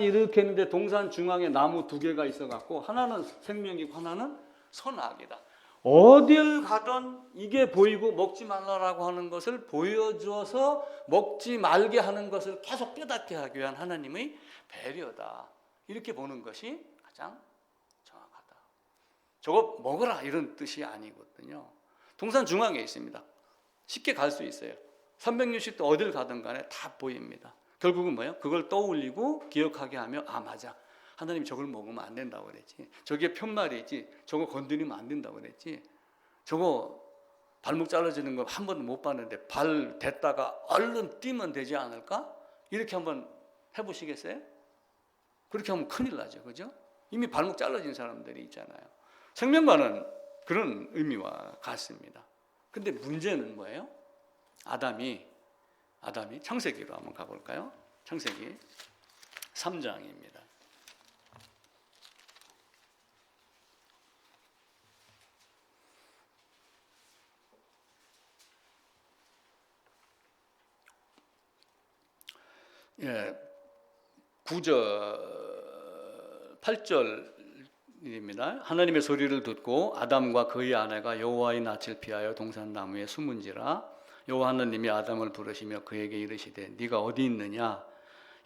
이렇게 했는데 동산 중앙에 나무 2개가 있어갖고 하나는 생명이고 하나는 선악이다. 어딜 가든 이게 보이고 먹지 말라라고 하는 것을 보여줘서 먹지 말게 하는 것을 계속 깨닫게 하기 위한 하나님의 배려다. 이렇게 보는 것이 가장 정확하다. 저거 먹으라 이런 뜻이 아니거든요. 동산 중앙에 있습니다. 쉽게 갈 수 있어요. 360도 어딜 가든 간에 다 보입니다. 결국은 뭐예요? 그걸 떠올리고 기억하게 하며, 아 맞아, 하나님이 저걸 먹으면 안 된다고 그랬지, 저게 편말이지, 저거 건드리면 안 된다고 그랬지, 저거 발목 잘라지는 거 한 번도 못 봤는데 발 댔다가 얼른 뛰면 되지 않을까? 이렇게 한번 해보시겠어요? 그렇게 하면 큰일 나죠, 그죠? 이미 발목 잘라진 사람들이 있잖아요. 생명과는 그런 의미와 같습니다. 근데 문제는 뭐예요? 아담이 창세기로 한번 가볼까요? 창세기 3장입니다. 예, 9절, 8절입니다. 하나님의 소리를 듣고 아담과 그의 아내가 여호와의 낯을 피하여 동산나무에 숨은지라. 여호와 하나님이 아담을 부르시며 그에게 이르시되 네가 어디 있느냐?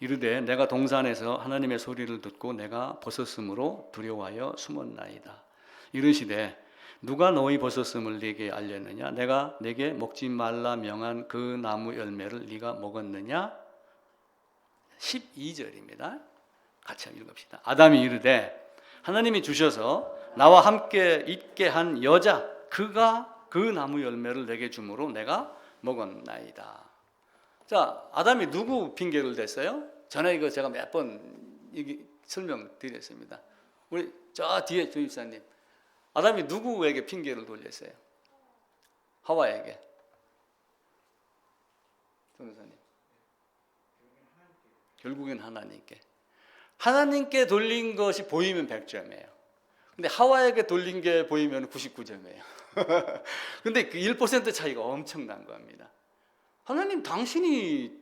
이르되 내가 동산에서 하나님의 소리를 듣고 내가 벗었으므로 두려워하여 숨었나이다. 이르시되 누가 너희 벗었음을 네게 알렸느냐? 내가 네게 먹지 말라 명한 그 나무 열매를 네가 먹었느냐? 12절입니다. 같이 한번 읽읍시다. 아담이 이르되 하나님이 주셔서 나와 함께 있게 한 여자 그가 그 나무 열매를 내게 주므로 내가 먹었나이다. 자, 아담이 누구 핑계를 댔어요? 전에 이거 제가 몇 번 설명드렸습니다. 우리 저 뒤에 조입사님, 아담이 누구에게 핑계를 돌렸어요? 하와에게. 변호사님. 결국엔 하나님께. 하나님께 돌린 것이 보이면 100점이에요. 근데 하와에게 돌린 게 보이면 99점이에요. 근데 그 1% 차이가 엄청난 겁니다. 하나님, 당신이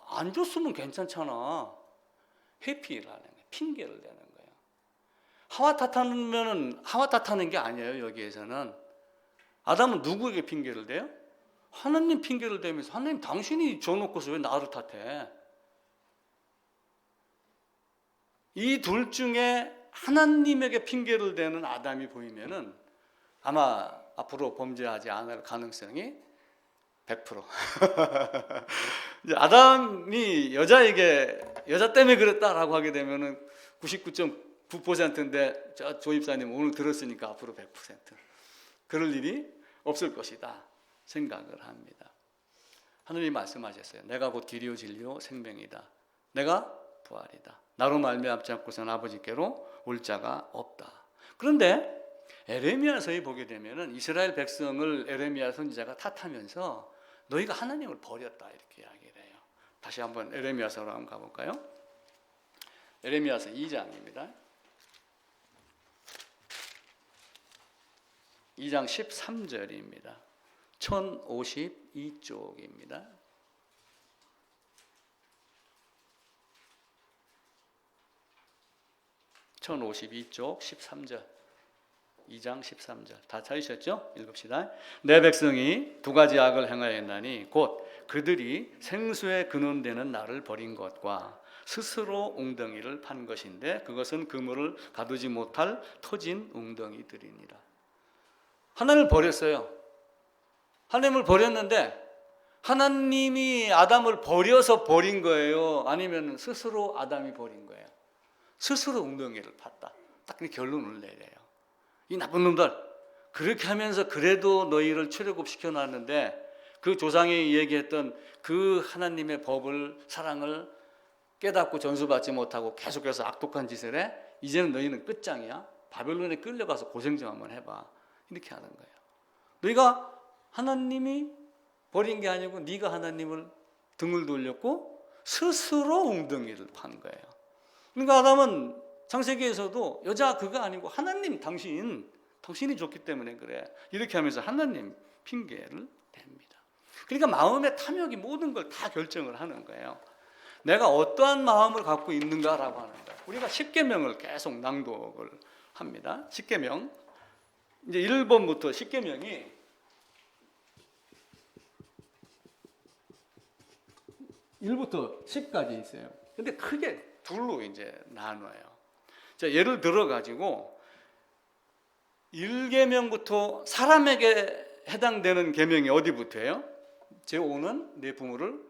안 줬으면 괜찮잖아. 회피라는 거예요. 핑계를 대는 거예요. 하와 탓하는 게 아니에요. 여기에서는 아담은 누구에게 핑계를 대요? 하나님 핑계를 대면서, 하나님 당신이 줘놓고서 왜 나를 탓해? 이 둘 중에 하나님에게 핑계를 대는 아담이 보이면은 아마 앞으로 범죄하지 않을 가능성이 100%. 아담이 여자 때문에 그랬다라고 하게 되면은 99.9%인데 저 조입사님 오늘 들었으니까 앞으로 100%. 그럴 일이 없을 것이다. 생각을 합니다. 하느님 말씀하셨어요. 내가 곧 길이요 진리요 생명이다. 내가 부활이다. 나로 말미암지 않고서는 아버지께로 올 자가 없다. 그런데 에레미야서에 보게 되면은 이스라엘 백성을 에레미야 선지자가 탓하면서 너희가 하나님을 버렸다 이렇게 이야기를 해요. 다시 한번 에레미야서로 한번 가볼까요? 에레미야서 2장입니다. 2장 13절입니다. 1052쪽입니다. 1052쪽 13절. 2장 13절 다 찾으셨죠? 읽읍시다. 내 백성이 두 가지 악을 행하였나니 곧 그들이 생수에 근원되는 나를 버린 것과 스스로 웅덩이를 판 것인데 그것은 그물을 가두지 못할 터진 웅덩이들이니라. 하나님을 버렸어요. 하나님을 버렸는데 하나님이 아담을 버려서 버린 거예요? 아니면 스스로 아담이 버린 거예요? 스스로 웅덩이를 팠다. 딱 결론을 내려요. 이 나쁜 놈들, 그렇게 하면서 그래도 너희를 출애굽시켜 놨는데 그 조상이 얘기했던 그 하나님의 법을, 사랑을 깨닫고 전수받지 못하고 계속해서 악독한 짓을 해. 이제는 너희는 끝장이야. 바벨론에 끌려가서 고생 좀 한번 해봐. 이렇게 하는 거예요. 너희가 하나님이 버린 게 아니고 네가 하나님을 등을 돌렸고 스스로 웅덩이를 판 거예요. 그러니까 아담은 창세기에서도 여자 그거 아니고 하나님 당신이 좋기 때문에 그래. 이렇게 하면서 하나님 핑계를 댑니다. 그러니까 마음의 탐욕이 모든 걸 다 결정을 하는 거예요. 내가 어떠한 마음을 갖고 있는가라고 하는 거예요. 우리가 십계명을 계속 낭독을 합니다. 십계명 이제 1번부터 십계명이 1부터 10까지 있어요. 근데 크게 둘로 이제 나눠요. 자, 예를 들어 가지고 1계명부터 사람에게 해당되는 계명이 어디부터예요? 제5는 내 부모를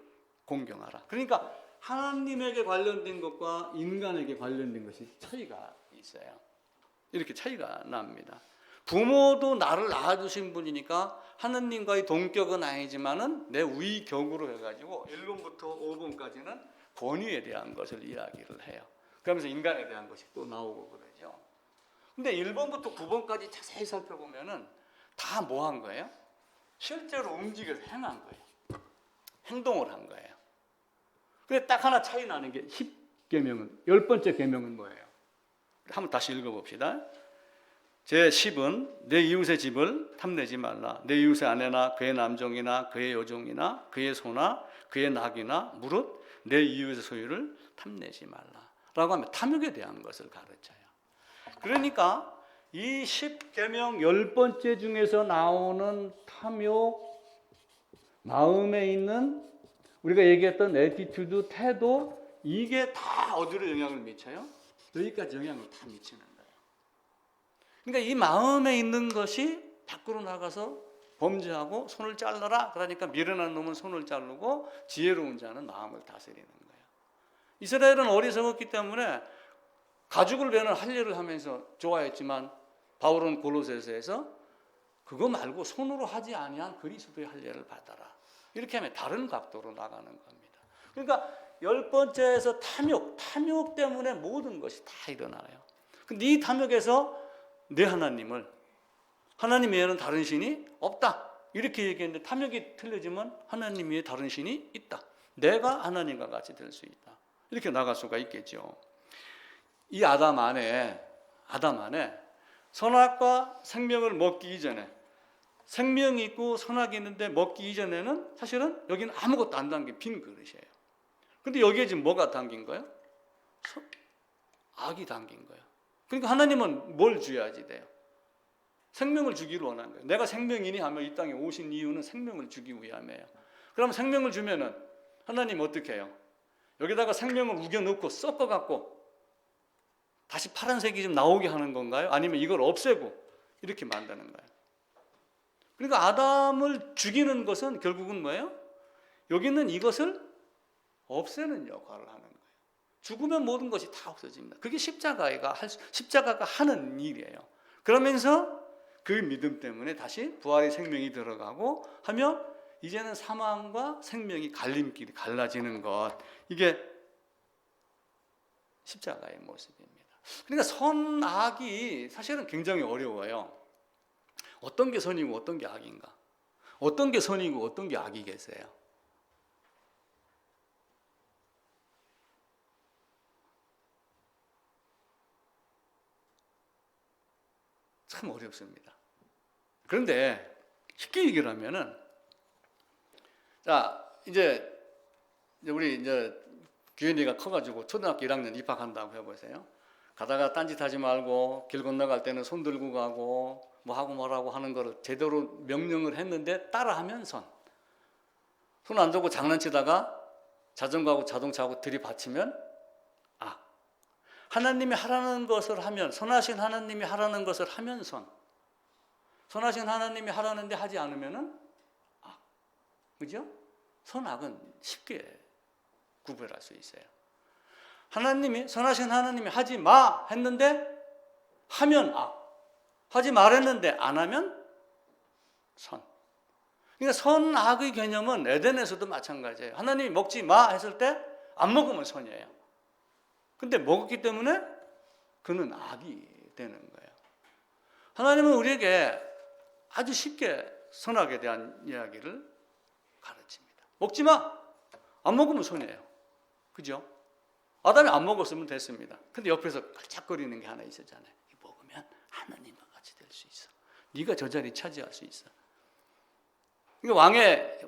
공경하라. 그러니까 하나님에게 관련된 것과 인간에게 관련된 것이 차이가 있어요. 이렇게 차이가 납니다. 부모도 나를 낳아주신 분이니까 하나님과의 동격은 아니지만은 내 위격으로 해가지고 1번부터 5번까지는 권위에 대한 것을 이야기를 해요. 그러면서 인간에 대한 것이 또 나오고 그러죠. 근데 1번부터 9번까지 자세히 살펴보면은 다 뭐 한 거예요? 실제로 움직여서 행한 거예요. 행동을 한 거예요. 근데 딱 하나 차이 나는 게 10계명은 10번째 계명은 뭐예요? 한번 다시 읽어봅시다. 제10은 내 이웃의 집을 탐내지 말라. 내 이웃의 아내나 그의 남종이나 그의 여종이나 그의 소나 그의 낙이나 무릇 내 이웃의 소유를 탐내지 말라. 라고 하면 탐욕에 대한 것을 가르쳐요. 그러니까 이 10계명 10번째 중에서 나오는 탐욕, 마음에 있는 우리가 얘기했던 애티튜드, 태도, 이게 다 어디로 영향을 미쳐요? 여기까지 영향을 다 미치는 거예요. 그러니까 이 마음에 있는 것이 밖으로 나가서 범죄하고 손을 잘라라. 그러니까 미련한 놈은 손을 자르고 지혜로운 자는 마음을 다스리는 거예요. 이스라엘은 어리석었기 때문에 가죽을 베는 할례를 하면서 좋아했지만 바울은 골로새서에서 그거 말고 손으로 하지 아니한 그리스도의 할례를 받아라. 이렇게 하면 다른 각도로 나가는 겁니다. 그러니까 10번째에서 탐욕 때문에 모든 것이 다 일어나요. 근데 이 탐욕에서 내 하나님을 하나님 외에는 다른 신이 없다. 이렇게 얘기했는데 탐욕이 틀려지면 하나님 외에 다른 신이 있다. 내가 하나님과 같이 될 수 있다. 이렇게 나갈 수가 있겠죠. 이 아담 안에 선악과 생명을 먹기 이전에 생명이 있고 선악이 있는데 먹기 이전에는 사실은 여기는 아무것도 안 담긴 빈 그릇이에요. 근데 여기에 지금 뭐가 담긴 거예요? 악이 담긴 거예요. 그러니까 하나님은 뭘 줘야지 돼요? 생명을 주기를 원한 거예요. 내가 생명이니 하면 이 땅에 오신 이유는 생명을 주기 위함이에요. 그럼 생명을 주면은 하나님 어떻게 해요? 여기다가 생명을 우겨 넣고 섞어 갖고 다시 파란색이 좀 나오게 하는 건가요? 아니면 이걸 없애고 이렇게 만드는 거예요. 그러니까 아담을 죽이는 것은 결국은 뭐예요? 여기는 이것을 없애는 역할을 하는 거예요. 죽으면 모든 것이 다 없어집니다. 그게 십자가가 하는 일이에요. 그러면서 그 믿음 때문에 다시 부활의 생명이 들어가고 하면 이제는 사망과 생명이 갈림길이 갈라지는 것, 이게 십자가의 모습입니다. 그러니까 선악이 사실은 굉장히 어려워요. 어떤 게 선이고 어떤 게 악인가? 어떤 게 선이고 어떤 게 악이겠어요? 참 어렵습니다. 그런데 쉽게 얘기를 하면은, 자, 이제 우리 이제 규현이가 커가지고 초등학교 1학년 입학한다고 해보세요. 가다가 딴짓하지 말고 길 건너갈 때는 손 들고 가고 뭐 하고 뭐라고 하는 거를 제대로 명령을 했는데 따라하면 선. 손 안 들고 장난치다가 자전거하고 자동차하고 들이받치면 악. 하나님이 하라는 것을 하면, 선하신 하나님이 하라는 것을 하면 선. 선하신 하나님이 하라는데 하지 않으면은 악. 그죠? 선악은 쉽게 구별할 수 있어요. 하나님이, 선하신 하나님이 하지 마 했는데 하면 악. 하지 말했는데 안 하면 선. 그러니까 선악의 개념은 에덴에서도 마찬가지예요. 하나님이 먹지 마 했을 때 안 먹으면 선이에요. 근데 먹었기 때문에 그는 악이 되는 거예요. 하나님은 우리에게 아주 쉽게 선악에 대한 이야기를 가르칩니다. 먹지 마! 안 먹으면 선이에요. 그죠? 아담이 안 먹었으면 됐습니다. 근데 옆에서 깔짝거리는 게 하나 있었잖아요. 먹으면 하나님과 같이 될 수 있어. 네가 저 자리 차지할 수 있어. 이거 왕의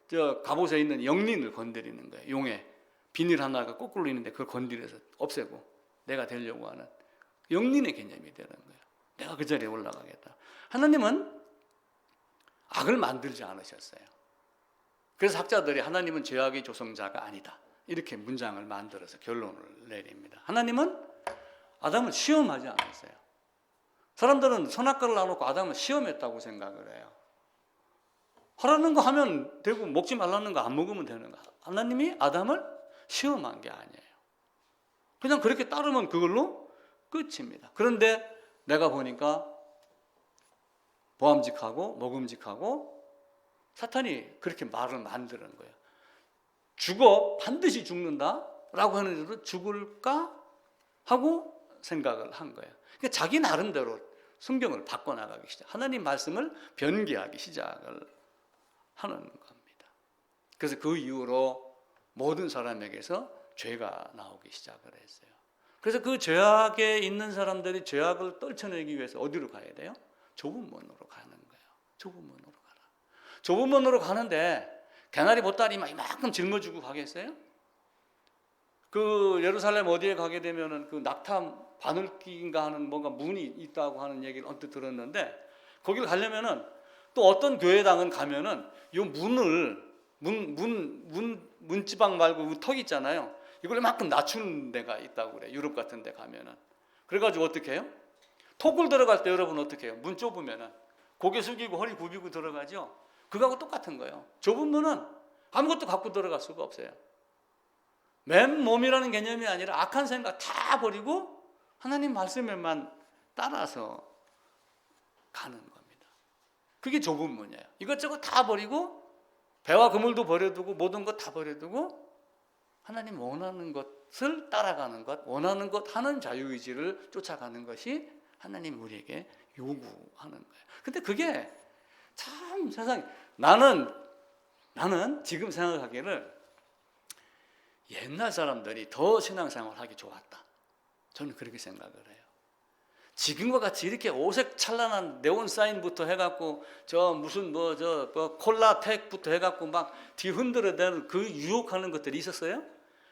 저 갑옷에 있는 영린을 건드리는 거예요. 용에 비닐 하나가 거꾸로 있는데 그걸 건드려서 없애고 내가 되려고 하는 영린의 개념이 되는 거예요. 내가 그 자리에 올라가겠다. 하나님은 악을 만들지 않으셨어요. 그래서 학자들이 하나님은 죄악의 조성자가 아니다, 이렇게 문장을 만들어서 결론을 내립니다. 하나님은 아담을 시험하지 않았어요. 사람들은 선악과를 놔놓고 아담을 시험했다고 생각을 해요. 하라는 거 하면 되고 먹지 말라는 거 안 먹으면 되는 거. 하나님이 아담을 시험한 게 아니에요. 그냥 그렇게 따르면 그걸로 끝입니다. 그런데 내가 보니까 보암직하고 먹음직하고 사탄이 그렇게 말을 만드는 거예요. 죽어, 반드시 죽는다라고 하는데도 죽을까 하고 생각을 한 거예요. 그러니까 자기 나름대로 성경을 바꿔나가기 시작, 하나님 말씀을 변개하기 시작을 하는 겁니다. 그래서 그 이후로 모든 사람에게서 죄가 나오기 시작을 했어요. 그래서 그 죄악에 있는 사람들이 죄악을 떨쳐내기 위해서 어디로 가야 돼요? 좁은 문으로 가는 거예요. 좁은 문으로 가라. 좁은 문으로 가는데 개나리 보따리 막 이만큼 짊어지고 가겠어요? 그 예루살렘 어디에 가게 되면은 그 낙타 바늘길인가 하는 뭔가 문이 있다고 하는 얘기를 언뜻 들었는데, 거기를 가려면은 또 어떤 교회당은 가면은 이 문지방 말고 턱 있잖아요. 이걸 이만큼 낮추는 데가 있다고 그래. 유럽 같은 데 가면은. 그래가지고 어떻게 해요? 턱을 들어갈 때 여러분 어떻게 해요? 문 좁으면은 고개 숙이고 허리 굽이고 들어가죠? 그거하고 똑같은 거예요. 좁은 문은 아무것도 갖고 들어갈 수가 없어요. 맨몸이라는 개념이 아니라 악한 생각 다 버리고 하나님 말씀에만 따라서 가는 겁니다. 그게 좁은 문이에요. 이것저것 다 버리고 배와 그물도 버려두고 모든 것 다 버려두고 하나님 원하는 것을 따라가는 것, 원하는 것 하는 자유의지를 쫓아가는 것이 하나님 우리에게 요구하는 거예요. 근데 그게 참 세상에, 나는 지금 생각하기를 옛날 사람들이 더 신앙생활 하기 좋았다, 저는 그렇게 생각을 해요. 지금과 같이 이렇게 오색 찬란한 네온 사인부터 해갖고 저 무슨 콜라텍부터 해갖고 막 뒤흔들어대는 그 유혹하는 것들이 있었어요?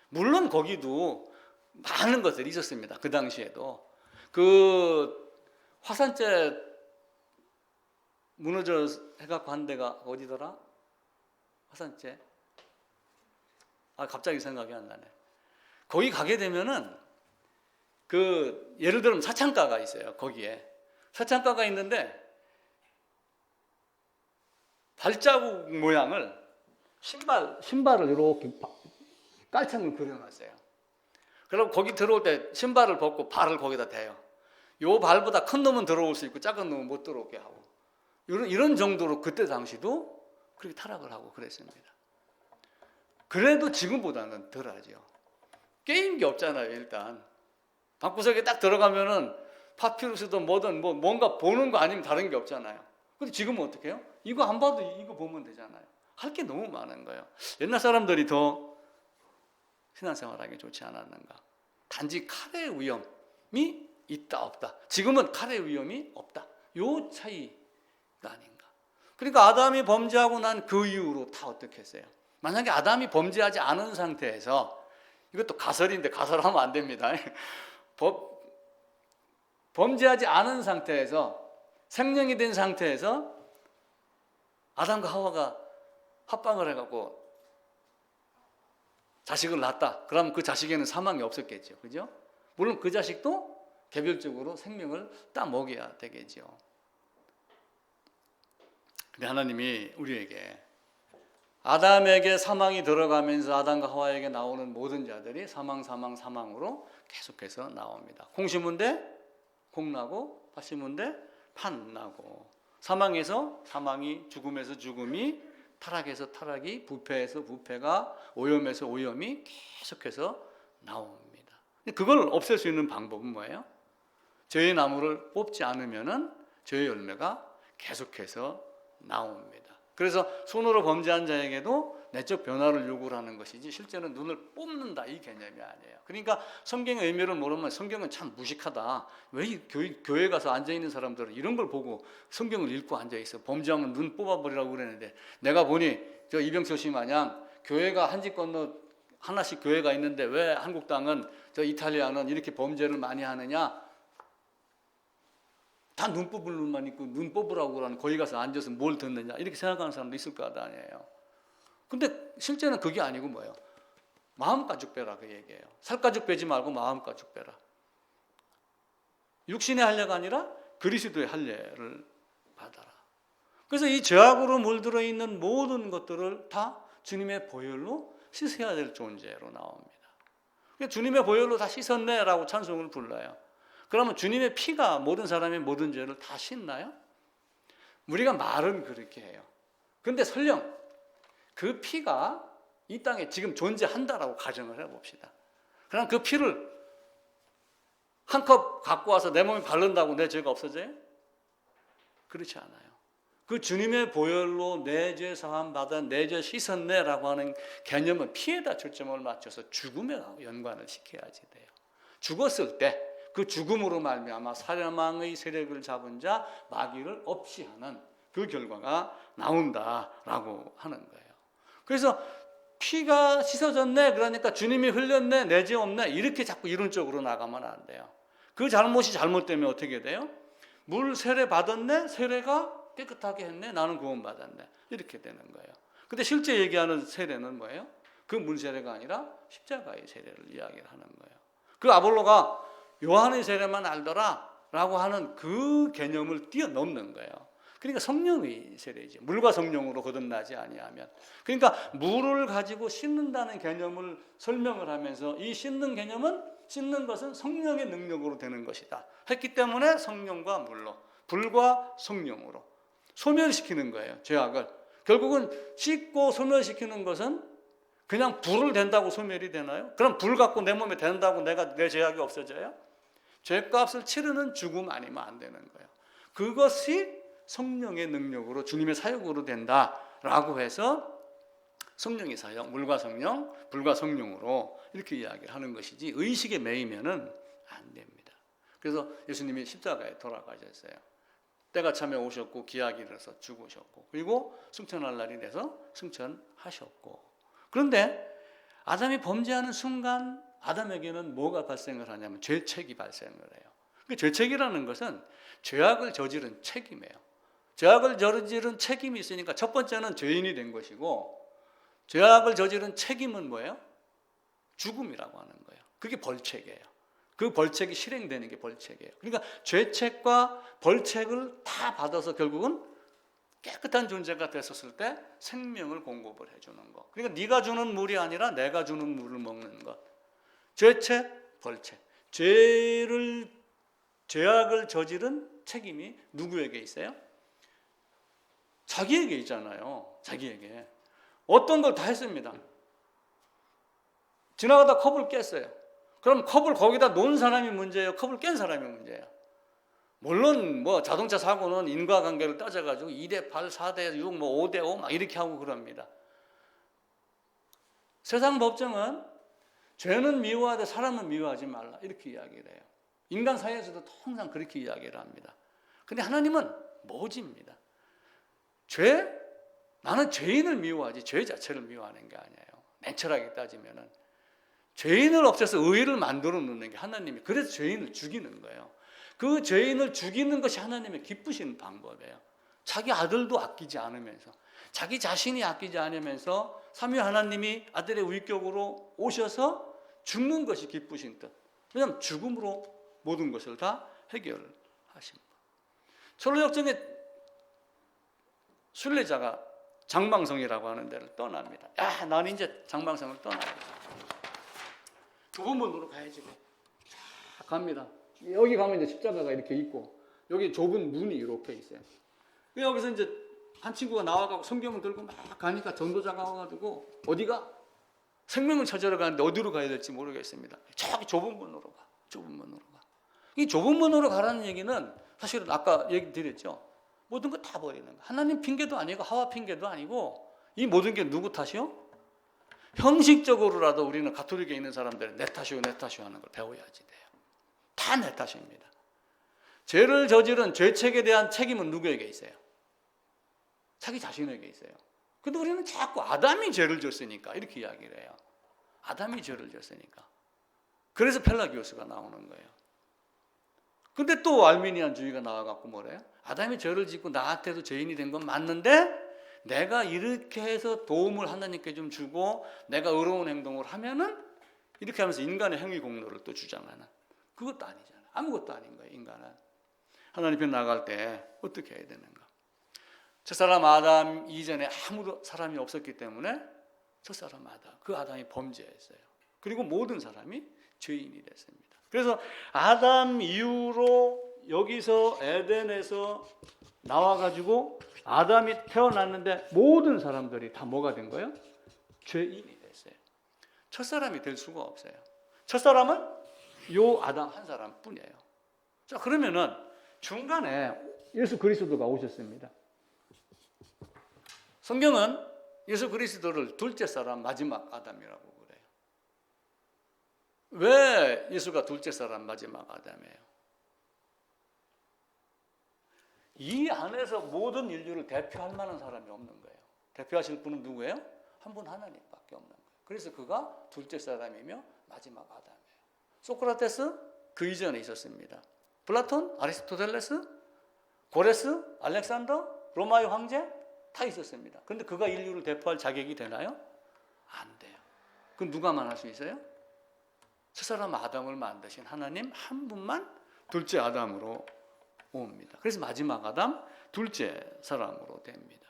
물론 거기도 많은 것들이 있었습니다. 그 당시에도 그 화산재 무너져 해갖고 한 데가 어디더라? 화산재, 갑자기 생각이 안 나네. 거기 가게 되면은 그 예를 들면 사창가가 있어요. 거기에 사창가가 있는데 발자국 모양을 신발을 이렇게 깔창을 그려놨어요. 그럼 거기 들어올 때 신발을 벗고 발을 거기다 대요. 요 발보다 큰 놈은 들어올 수 있고 작은 놈은 못 들어오게 하고 이런 정도로 그때 당시도 그렇게 타락을 하고 그랬습니다. 그래도 지금보다는 덜하죠. 게임기 없잖아요. 일단 방구석에 딱 들어가면은 파피루스든 뭐든 뭐 뭔가 보는 거 아니면 다른 게 없잖아요. 근데 지금은 어떻게 해요? 이거 안 봐도 이거 보면 되잖아요. 할 게 너무 많은 거예요. 옛날 사람들이 더 신앙생활하기 좋지 않았는가? 단지 칼의 위험이 있다 없다. 지금은 칼의 위험이 없다. 요 차이가 아닌가. 그러니까 아담이 범죄하고 난 그 이후로 다 어떻게 했어요? 만약에 아담이 범죄하지 않은 상태에서, 이것도 가설인데 가설하면 안 됩니다. 범죄하지 않은 상태에서, 생명이 된 상태에서 아담과 하와가 합방을 해갖고 자식을 낳았다. 그럼 그 자식에는 사망이 없었겠죠. 그죠? 물론 그 자식도 개별적으로 생명을 따먹여야 되겠죠. 근데 하나님이 우리에게 아담에게 사망이 들어가면서 아담과 하와에게 나오는 모든 자들이 사망으로 계속해서 나옵니다. 콩 심은 데 콩 나고, 팥 심은 데 팥 나고, 사망에서 사망이, 죽음에서 죽음이, 타락에서 타락이, 부패에서 부패가, 오염에서 오염이 계속해서 나옵니다. 그걸 없앨 수 있는 방법은 뭐예요? 죄의 나무를 뽑지 않으면은 죄의 열매가 계속해서 나옵니다. 그래서 손으로 범죄한 자에게도 내적 변화를 요구를 하는 것이지 실제는 눈을 뽑는다 이 개념이 아니에요. 그러니까 성경의 의미를 모르면 성경은 참 무식하다. 왜 교회 가서 앉아있는 사람들은 이런 걸 보고 성경을 읽고 앉아있어. 범죄하면 눈 뽑아버리라고 그랬는데, 내가 보니 저 이병철 씨 마냥 교회가 한 집 건너 하나씩 교회가 있는데 왜 한국당은 저 이탈리아는 이렇게 범죄를 많이 하느냐, 다 눈 뽑을 눈만 있고 눈 뽑으라고 그러는, 거기 가서 앉아서 뭘 듣느냐 이렇게 생각하는 사람도 있을 거 아니에요. 근데 실제는 그게 아니고 뭐예요? 마음 가죽 빼라 그 얘기예요. 살 가죽 빼지 말고 마음 가죽 빼라. 육신의 할례가 아니라 그리스도의 할례를 받아라. 그래서 이 죄악으로 물들어 있는 모든 것들을 다 주님의 보혈로 씻어야 될 존재로 나옵니다. 주님의 보혈로 다 씻었네라고 찬송을 불러요. 그러면 주님의 피가 모든 사람의 모든 죄를 다 씻나요? 우리가 말은 그렇게 해요. 그런데 설령 그 피가 이 땅에 지금 존재한다라고 가정을 해봅시다. 그럼 그 피를 한 컵 갖고 와서 내 몸에 바른다고 내 죄가 없어져요? 그렇지 않아요. 그 주님의 보혈로 내 죄 사함 받아 내 죄 씻었네라고 하는 개념은 피에다 초점을 맞춰서 죽음에 연관을 시켜야지 돼요. 죽었을 때 그 죽음으로 말미암아 사망의 세력을 잡은 자 마귀를 없이 하는 그 결과가 나온다라고 하는 거예요. 그래서 피가 씻어졌네, 그러니까 주님이 흘렸네, 내 죄 없네, 이렇게 자꾸 이론적으로 나가면 안 돼요. 그 잘못이 잘못되면 어떻게 돼요? 물 세례 받았네, 세례가 깨끗하게 했네, 나는 구원 받았네, 이렇게 되는 거예요. 근데 실제 얘기하는 세례는 뭐예요? 그 물 세례가 아니라 십자가의 세례를 이야기를 하는 거예요. 그 아볼로가 요한의 세례만 알더라 라고 하는 그 개념을 뛰어넘는 거예요. 그러니까 성령의 세례지, 물과 성령으로 거듭나지 아니하면. 그러니까 물을 가지고 씻는다는 개념을 설명을 하면서 이 씻는 개념은, 씻는 것은 성령의 능력으로 되는 것이다 했기 때문에 성령과 물로, 불과 성령으로 소멸시키는 거예요. 죄악을. 결국은 씻고 소멸시키는 것은 그냥 불을 댄다고 소멸이 되나요? 그럼 불 갖고 내 몸에 댄다고 내 죄악이 없어져요? 죄값을 치르는 죽음 아니면 안 되는 거예요. 그것이 성령의 능력으로, 주님의 사역으로 된다라고 해서 성령의 사역, 물과 성령, 불과 성령으로 이렇게 이야기를 하는 것이지 의식에 매이면은 안 됩니다. 그래서 예수님이 십자가에 돌아가셨어요. 때가 참에 오셨고 기약이 일어서 죽으셨고, 그리고 승천할 날이 돼서 승천하셨고. 그런데 아담이 범죄하는 순간 아담에게는 뭐가 발생을 하냐면 죄책이 발생을 해요. 그 죄책이라는 것은 죄악을 저지른 책임이에요. 죄악을 저지른 책임이 있으니까 첫 번째는 죄인이 된 것이고, 죄악을 저지른 책임은 뭐예요? 죽음이라고 하는 거예요. 그게 벌책이에요. 그 벌책이 실행되는 게 벌책이에요. 그러니까 죄책과 벌책을 다 받아서 결국은 깨끗한 존재가 됐었을 때 생명을 공급을 해주는 것. 그러니까 네가 주는 물이 아니라 내가 주는 물을 먹는 것. 죄책, 벌책. 죄를 죄악을 저지른 책임이 누구에게 있어요? 자기에게 있잖아요. 자기에게. 어떤 걸 다 했습니다. 지나가다 컵을 깼어요. 그럼 컵을 거기다 놓은 사람이 문제예요? 컵을 깬 사람이 문제예요? 물론 뭐 자동차 사고는 인과관계를 따져가지고 2대 8, 4대 6, 뭐 5대 5 막 이렇게 하고 그럽니다. 세상 법정은 죄는 미워하되 사람은 미워하지 말라 이렇게 이야기를 해요. 인간 사회에서도 항상 그렇게 이야기를 합니다. 근데 하나님은 모집니다. 나는 죄인을 미워하지 죄 자체를 미워하는 게 아니에요. 냉철하게 따지면은 죄인을 없애서 의를 만들어 놓는 게 하나님이, 그래서 죄인을 죽이는 거예요. 그 죄인을 죽이는 것이 하나님의 기쁘신 방법이에요. 자기 아들도 아끼지 않으면서, 자기 자신이 아끼지 않으면서 삼위 하나님이 아들의 위격으로 오셔서 죽는 것이 기쁘신 뜻. 왜냐하면 죽음으로 모든 것을 다 해결하십니다. 철로역정의 순례자가 장방성이라고 하는 데를 떠납니다. 야, 나는 이제 장방성을 떠나야겠다. 좁은 문으로 가야지. 쫙 갑니다. 여기 가면 이제 십자가가 이렇게 있고, 여기 좁은 문이 이렇게 있어요. 여기서 이제 한 친구가 나와가고 성경을 들고 막 가니까 전도자가 와가지고 어디가? 생명을 찾으러 가는데 어디로 가야 될지 모르겠습니다. 저기 좁은 문으로 가. 좁은 문으로 가. 이 좁은 문으로 가라는 얘기는 사실은 아까 얘기 드렸죠. 모든 거 다 버리는 거. 하나님 핑계도 아니고 하와 핑계도 아니고 이 모든 게 누구 탓이요? 형식적으로라도 우리는 가톨릭에 있는 사람들은 내 탓이요 내 탓이요 하는 걸 배워야지 돼요. 다 내 탓입니다. 죄를 저지른 죄책에 대한 책임은 누구에게 있어요? 자기 자신에게 있어요. 근데 우리는 자꾸 아담이 죄를 졌으니까 이렇게 이야기를 해요. 아담이 죄를 졌으니까. 그래서 펠라기오스가 나오는 거예요. 근데 또 알미니안주의가 나와갖고 뭐래요? 아담이 죄를 짓고 나한테도 죄인이 된 건 맞는데 내가 이렇게 해서 도움을 하나님께 좀 주고 내가 의로운 행동을 하면은 이렇게 하면서 인간의 행위 공로를 또 주장하는, 그것도 아니잖아요. 아무것도 아닌 거예요. 인간은 하나님 앞에 나갈 때 어떻게 해야 되는가? 첫사람 아담 이전에 아무도 사람이 없었기 때문에 첫사람 아담, 그 아담이 범죄했어요. 그리고 모든 사람이 죄인이 됐습니다. 그래서 아담 이후로 여기서 에덴에서 나와가지고 아담이 태어났는데 모든 사람들이 다 뭐가 된 거예요? 죄인이 됐어요. 첫사람이 될 수가 없어요. 첫사람은 요 아담 한 사람 뿐이에요. 자, 그러면은 중간에 예수 그리스도가 오셨습니다. 성경은 예수 그리스도를 둘째 사람 마지막 아담이라고 그래요. 왜 예수가 둘째 사람 마지막 아담이에요? 이 안에서 모든 인류를 대표할 만한 사람이 없는 거예요. 대표하실 분은 누구예요? 한 분 하나님밖에 없는 거예요. 그래서 그가 둘째 사람이며 마지막 아담이에요. 소크라테스 그 이전에 있었습니다. 플라톤, 아리스토텔레스, 고레스, 알렉산더, 로마의 황제 다 있었습니다. 그런데 그가 인류를 대표할 자격이 되나요? 안 돼요. 그럼 누가만 할 수 있어요? 첫사람 아담을 만드신 하나님 한 분만 둘째 아담으로 옵니다. 그래서 마지막 아담, 둘째 사람으로 됩니다.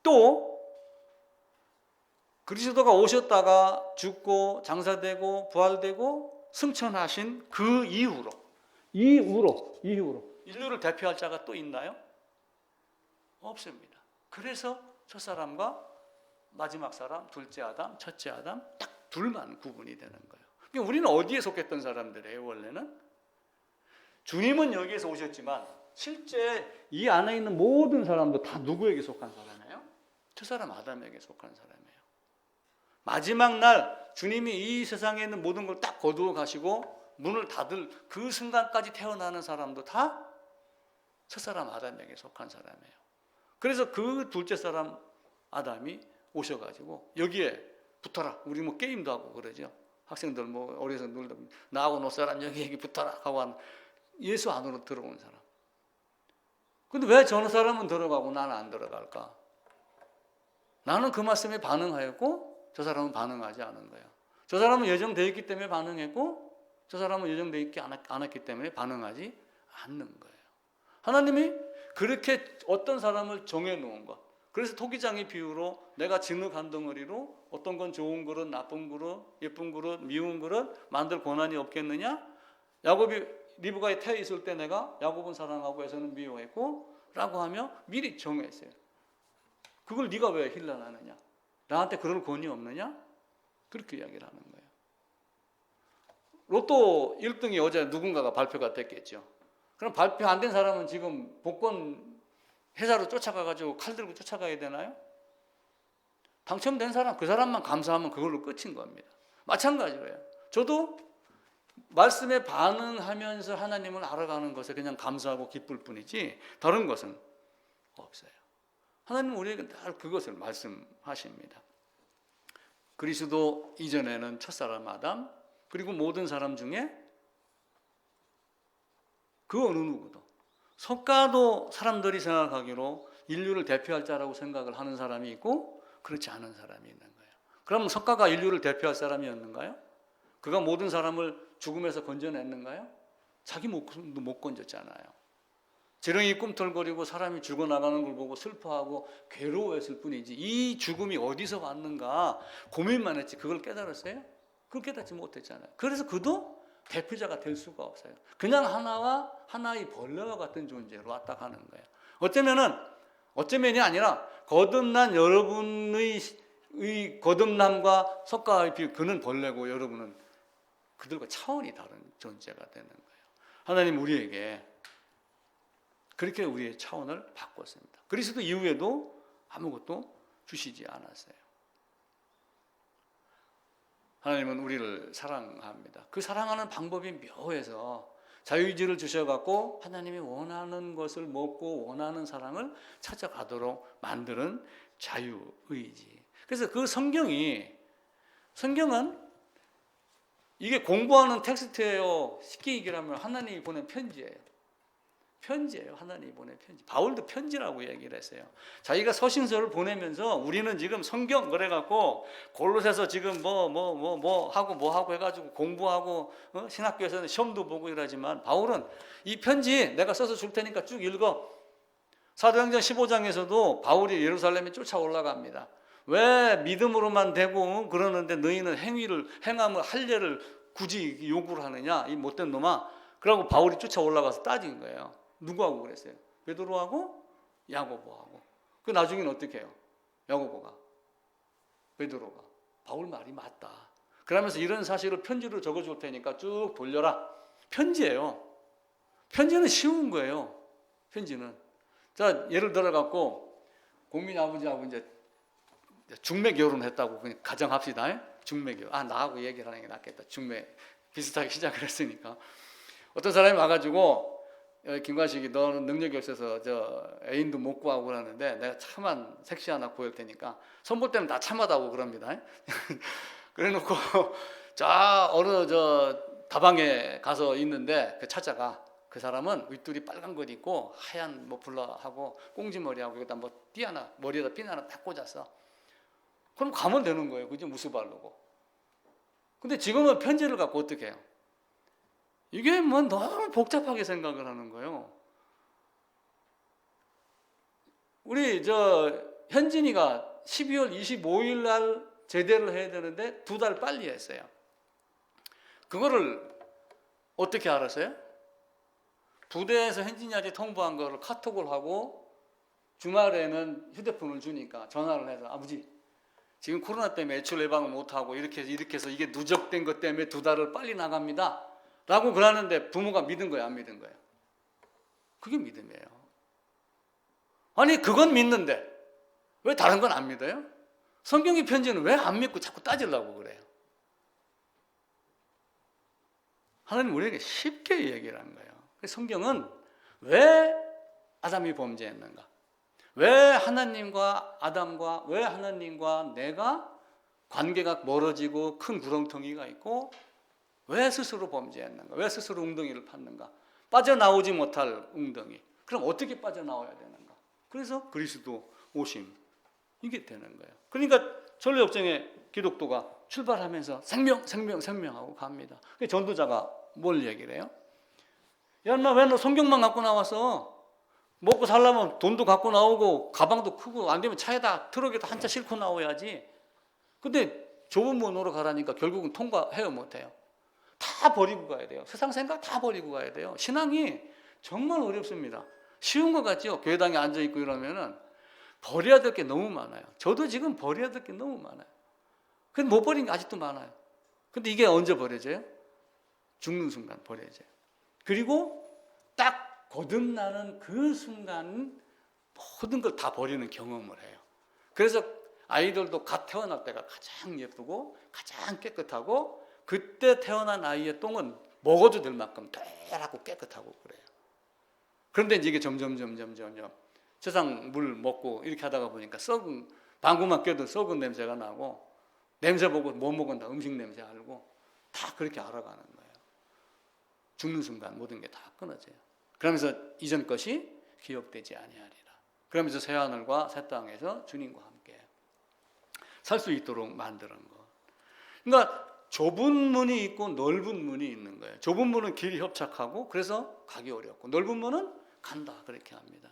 또 그리스도가 오셨다가 죽고 장사되고 부활되고 승천하신 그 이후로 인류를 대표할 자가 또 있나요? 없습니다. 그래서 첫사람과 마지막 사람, 둘째 아담, 첫째 아담 딱 둘만 구분이 되는 거예요. 그러니까 우리는 어디에 속했던 사람들이에요? 원래는 주님은 여기에서 오셨지만 실제 이 안에 있는 모든 사람도 다 누구에게 속한 사람이에요? 첫사람 아담에게 속한 사람이에요. 마지막 날 주님이 이 세상에 있는 모든 걸 딱 거두어 가시고 문을 닫을 그 순간까지 태어나는 사람도 다 첫사람 아담에게 속한 사람이에요. 그래서 그 둘째 사람 아담이 오셔가지고 여기에 붙어라. 우리 뭐 게임도 하고 그러죠. 학생들 뭐 어려서 놀다 나하고 놀 사람 여기 붙어라 하고 한 예수 안으로 들어온 사람. 근데 왜 저 사람은 들어가고 나는 안 들어갈까? 나는 그 말씀에 반응하였고 저 사람은 반응하지 않은 거예요. 저 사람은 예정되어 있기 때문에 반응했고 저 사람은 예정되어 있지 않았기 때문에 반응하지 않는 거예요. 하나님이 그렇게 어떤 사람을 정해놓은 것. 그래서 토기장의 비유로 내가 진흙 한 덩어리로 어떤 건 좋은 그릇, 나쁜 그릇, 예쁜 그릇, 미운 그릇 만들 권한이 없겠느냐? 야곱이 리브가에 태어 있을 때 내가 야곱은 사랑하고 에서는 미워했고 라고 하며 미리 정했어요. 그걸 네가 왜 힐난하느냐? 나한테 그럴 권위 없느냐? 그렇게 이야기를 하는 거예요. 로또 1등이 어제 누군가가 발표가 됐겠죠. 그럼 발표 안 된 사람은 지금 복권 회사로 쫓아가가지고 칼 들고 쫓아가야 되나요? 당첨된 사람, 그 사람만 감사하면 그걸로 끝인 겁니다. 마찬가지로요. 저도 말씀에 반응하면서 하나님을 알아가는 것에 그냥 감사하고 기쁠 뿐이지 다른 것은 없어요. 하나님은 우리에게 늘 그것을 말씀하십니다. 그리스도 이전에는 첫사람 아담, 그리고 모든 사람 중에 그 어느 누구도, 석가도 사람들이 생각하기로 인류를 대표할 자라고 생각을 하는 사람이 있고 그렇지 않은 사람이 있는 거예요. 그럼 석가가 인류를 대표할 사람이었는가요? 그가 모든 사람을 죽음에서 건져냈는가요? 자기 목숨도 못 건졌잖아요. 지렁이 꿈틀거리고 사람이 죽어나가는 걸 보고 슬퍼하고 괴로워했을 뿐이지 이 죽음이 어디서 왔는가 고민만 했지 그걸 깨달았어요? 그걸 깨닫지 못했잖아요. 그래서 그도 대표자가 될 수가 없어요. 그냥 하나의 벌레와 같은 존재로 왔다 가는 거예요. 어쩌면이 아니라 거듭난 여러분의 거듭남과 석가의 비유, 그는 벌레고 여러분은 그들과 차원이 다른 존재가 되는 거예요. 하나님 우리에게 그렇게 우리의 차원을 바꿨습니다. 그리스도 이후에도 아무것도 주시지 않았어요. 하나님은 우리를 사랑합니다. 그 사랑하는 방법이 묘해서 자유의지를 주셔갖고 하나님이 원하는 것을 먹고 원하는 사랑을 찾아가도록 만드는 자유의지. 그래서 그 성경은 이게 공부하는 텍스트예요. 쉽게 얘기하면 하나님이 보낸 편지예요. 하나님이 보낸 편지. 바울도 편지라고 얘기를 했어요. 자기가 서신서를 보내면서 우리는 지금 성경 그래갖고 골로새서 지금 뭐 하고 해가지고 공부하고 신학교에서는 시험도 보고 이러지만 바울은 이 편지 내가 써서 줄 테니까 쭉 읽어. 사도행전 15장에서도 바울이 예루살렘에 쫓아 올라갑니다. 왜 믿음으로만 되고 그러는데 너희는 행함을 할례를 굳이 요구를 하느냐 이 못된 놈아. 그러고 바울이 쫓아 올라가서 따진 거예요. 누구하고 그랬어요? 베드로하고 야고보하고. 그 나중에는 어떻게 해요? 야고보가 베드로가 바울 말이 맞다. 그러면서 이런 사실을 편지로 적어줄 테니까 쭉 돌려라. 편지예요. 편지는 쉬운 거예요. 편지는. 자 예를 들어 갖고 공민이 아버지하고 이제 중매 결혼했다고 그냥 가정합시다. 중매 결혼. 나하고 얘기를 하는 게 낫겠다. 중매 비슷하게 시작을 했으니까. 어떤 사람이 와가지고 김관식이 너는 능력이 없어서 저 애인도 못 구하고 그러는데 내가 참한 섹시 하나 구할 테니까 선볼 때는 다 참하다고 그럽니다. 그래놓고 자 어느 저 다방에 가서 있는데 그 찾아가. 그 사람은 윗줄이 빨간 것 입고 하얀 머플러하고 꽁지머리하고 여기다 뭐 띠 하나 머리에다 핀 하나 딱 꽂았어. 그럼 가면 되는 거예요. 그죠? 무스 바르고. 근데 지금은 편지를 갖고 어떻게 해요? 이게 뭐 너무 복잡하게 생각을 하는 거예요. 우리 현진이가 12월 25일 날 제대를 해야 되는데 2달 빨리 했어요. 그거를 어떻게 알았어요? 부대에서 현진이한테 통보한 거를 카톡을 하고 주말에는 휴대폰을 주니까 전화를 해서 아버지 지금 코로나 때문에 외출 예방을 못하고 이렇게 해서 이게 누적된 것 때문에 2달을 빨리 나갑니다. 라고 그러는데 부모가 믿은 거예요? 안 믿은 거예요? 그게 믿음이에요. 아니 그건 믿는데 왜 다른 건 안 믿어요? 성경의 편지는 왜 안 믿고 자꾸 따지려고 그래요? 하나님 우리에게 쉽게 얘기를 한 거예요. 성경은 왜 아담이 범죄했는가? 왜 하나님과 아담과 왜 하나님과 내가 관계가 멀어지고 큰 구렁텅이가 있고 왜 스스로 범죄했는가? 왜 스스로 웅덩이를 팠는가? 빠져나오지 못할 웅덩이. 그럼 어떻게 빠져나와야 되는가? 그래서 그리스도 오심. 이게 되는 거예요. 그러니까 전례역정의 기독도가 출발하면서 생명하고 갑니다. 전도자가 뭘 얘기를 해요? 야, 인마 왜 너 성경만 갖고 나와서 먹고 살려면 돈도 갖고 나오고 가방도 크고 안 되면 차에다 트럭에다 한 차 싣고 나와야지. 근데 좁은 문으로 가라니까 결국은 통과해요 못해요? 다 다 버리고 가야 돼요. 세상 생각 다 버리고 가야 돼요. 신앙이 정말 어렵습니다. 쉬운 것 같죠? 교회당에 앉아있고 이러면은 버려야 될 게 너무 많아요. 저도 지금 버려야 될 게 너무 많아요. 근데 못 버린 게 아직도 많아요. 근데 이게 언제 버려져요? 죽는 순간 버려져요. 그리고 딱 거듭나는 그 순간 모든 걸 다 버리는 경험을 해요. 그래서 아이들도 갓 태어날 때가 가장 예쁘고 가장 깨끗하고, 그때 태어난 아이의 똥은 먹어도 될 만큼 달하고 깨끗하고 그래요. 그런데 이제 이게 점점 세상 물 먹고 이렇게 하다가 보니까 썩은, 방구만 껴도 썩은 냄새가 나고, 냄새 보고 못 먹은다 음식 냄새 알고 다 그렇게 알아가는 거예요. 죽는 순간 모든 게 다 끊어져요. 그러면서 이전 것이 기억되지 아니하리라. 그러면서 새 하늘과 새 땅에서 주님과 함께 살 수 있도록 만드는 것. 그러니까 좁은 문이 있고 넓은 문이 있는 거예요. 좁은 문은 길이 협착하고 그래서 가기 어렵고, 넓은 문은 간다 그렇게 합니다.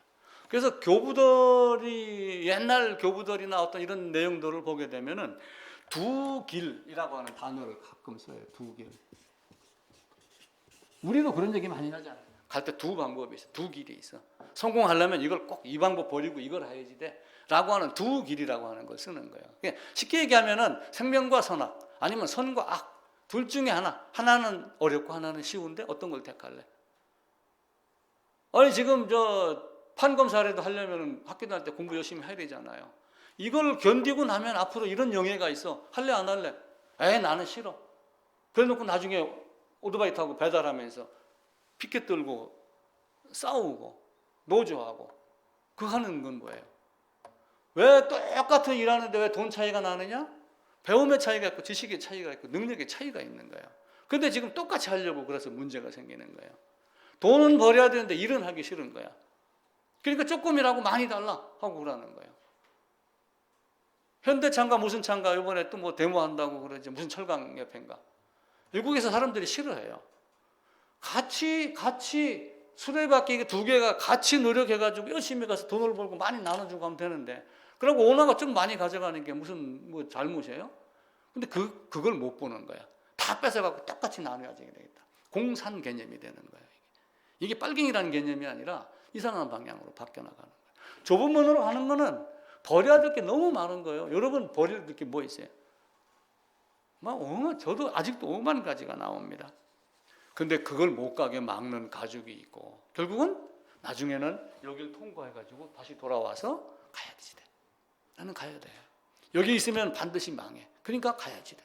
그래서 교부들이, 옛날 교부들이나 어떤 이런 내용들을 보게 되면은 두 길이라고 하는 단어를 가끔 써요. 두 길. 우리도 그런 얘기 많이 하잖아요. 갈 때 두 방법이 있어. 두 길이 있어. 성공하려면 이걸 꼭 이 방법 버리고 이걸 해야지 돼 라고 하는 두 길이라고 하는 걸 쓰는 거예요. 쉽게 얘기하면은 생명과 선악, 아니면 선과 악, 둘 중에 하나는 어렵고 하나는 쉬운데 어떤 걸 택할래? 아니 지금 저 판검사라도 하려면 학교 다닐 때 공부 열심히 해야 되잖아요. 이걸 견디고 나면 앞으로 이런 영예가 있어. 할래 안 할래? 나는 싫어. 그래 놓고 나중에 오토바이 타고 배달하면서 피켓 들고 싸우고 노조하고, 그거 하는 건 뭐예요? 왜 똑같은 일하는데 왜 돈 차이가 나느냐? 배움의 차이가 있고 지식의 차이가 있고 능력의 차이가 있는 거예요. 근데 지금 똑같이 하려고 그래서 문제가 생기는 거예요. 돈은 벌어야 되는데 일은 하기 싫은 거야. 그러니까 조금이라고 많이 달라 하고 그러는 거예요. 현대차인가 무슨 차인가 이번에 또 뭐 데모한다고 그러지, 무슨 철강 협회인가. 외국에서 사람들이 싫어해요. 같이 수레바퀴 두 개가 같이 노력해가지고 열심히 가서 돈을 벌고 많이 나눠주고 하면 되는데, 그리고 오너가 좀 많이 가져가는 게 무슨 뭐 잘못이에요? 근데 그걸 못 보는 거야. 다 뺏어갖고 똑같이 나눠야지 되겠다. 공산 개념이 되는 거예요. 이게 빨갱이라는 개념이 아니라 이상한 방향으로 바뀌어 나가는 거예요. 좁은 문으로 가는 거는 버려야 될 게 너무 많은 거예요. 여러분 버릴 게 뭐 있어요? 저도 아직도 5만 가지가 나옵니다. 근데 그걸 못 가게 막는 가족이 있고, 결국은 나중에는 여기를 통과해가지고 다시 돌아와서 가야지 돼. 나는 가야 돼. 여기 있으면 반드시 망해. 그러니까 가야지 돼.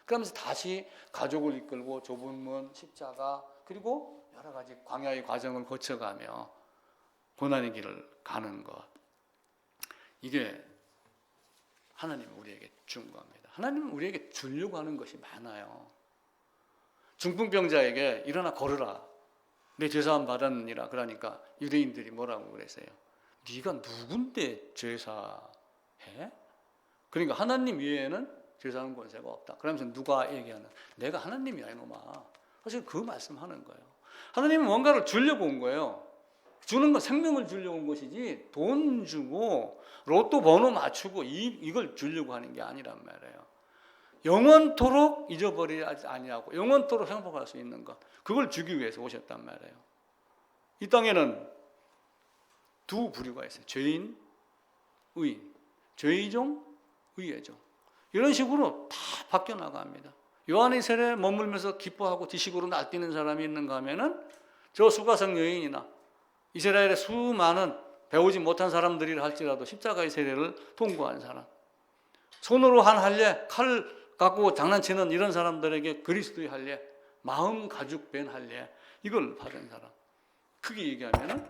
그러면서 다시 가족을 이끌고 좁은 문, 십자가, 그리고 여러 가지 광야의 과정을 거쳐가며 고난의 길을 가는 것. 이게 하나님이 우리에게 준 겁니다. 하나님은 우리에게 주려고 하는 것이 많아요. 중풍병자에게 일어나 걸으라, 내 죄사함 받았느니라 그러니까 유대인들이 뭐라고 그랬어요? 네가 누군데 죄사해? 그러니까 하나님 외에는 죄사하는 권세가 없다. 그러면서 누가 얘기하는? 내가 하나님이야 이놈아. 사실 그 말씀하는 거예요. 하나님은 뭔가를 주려고 온 거예요. 주는 건 생명을 주려고 온 것이지 돈 주고 로또 번호 맞추고 이걸 주려고 하는 게 아니란 말이에요. 영원토록 잊어버리지 아니하고 영원토록 행복할 수 있는 것, 그걸 주기 위해서 오셨단 말이에요. 이 땅에는 두 부류가 있어요. 죄인, 의인. 죄의종, 의의종. 이런 식으로 다 바뀌어 나갑니다. 요한의 세례에 머물면서 기뻐하고 지식으로 날뛰는 사람이 있는가 하면은 저 수가성 여인이나 이스라엘의 수많은 배우지 못한 사람들이라 할지라도 십자가의 세례를 통과한 사람, 손으로 한 할례, 칼 갖고 장난치는 이런 사람들에게 그리스도의 할례, 마음 가죽 뺀 할례, 이걸 받은 사람. 크게 얘기하면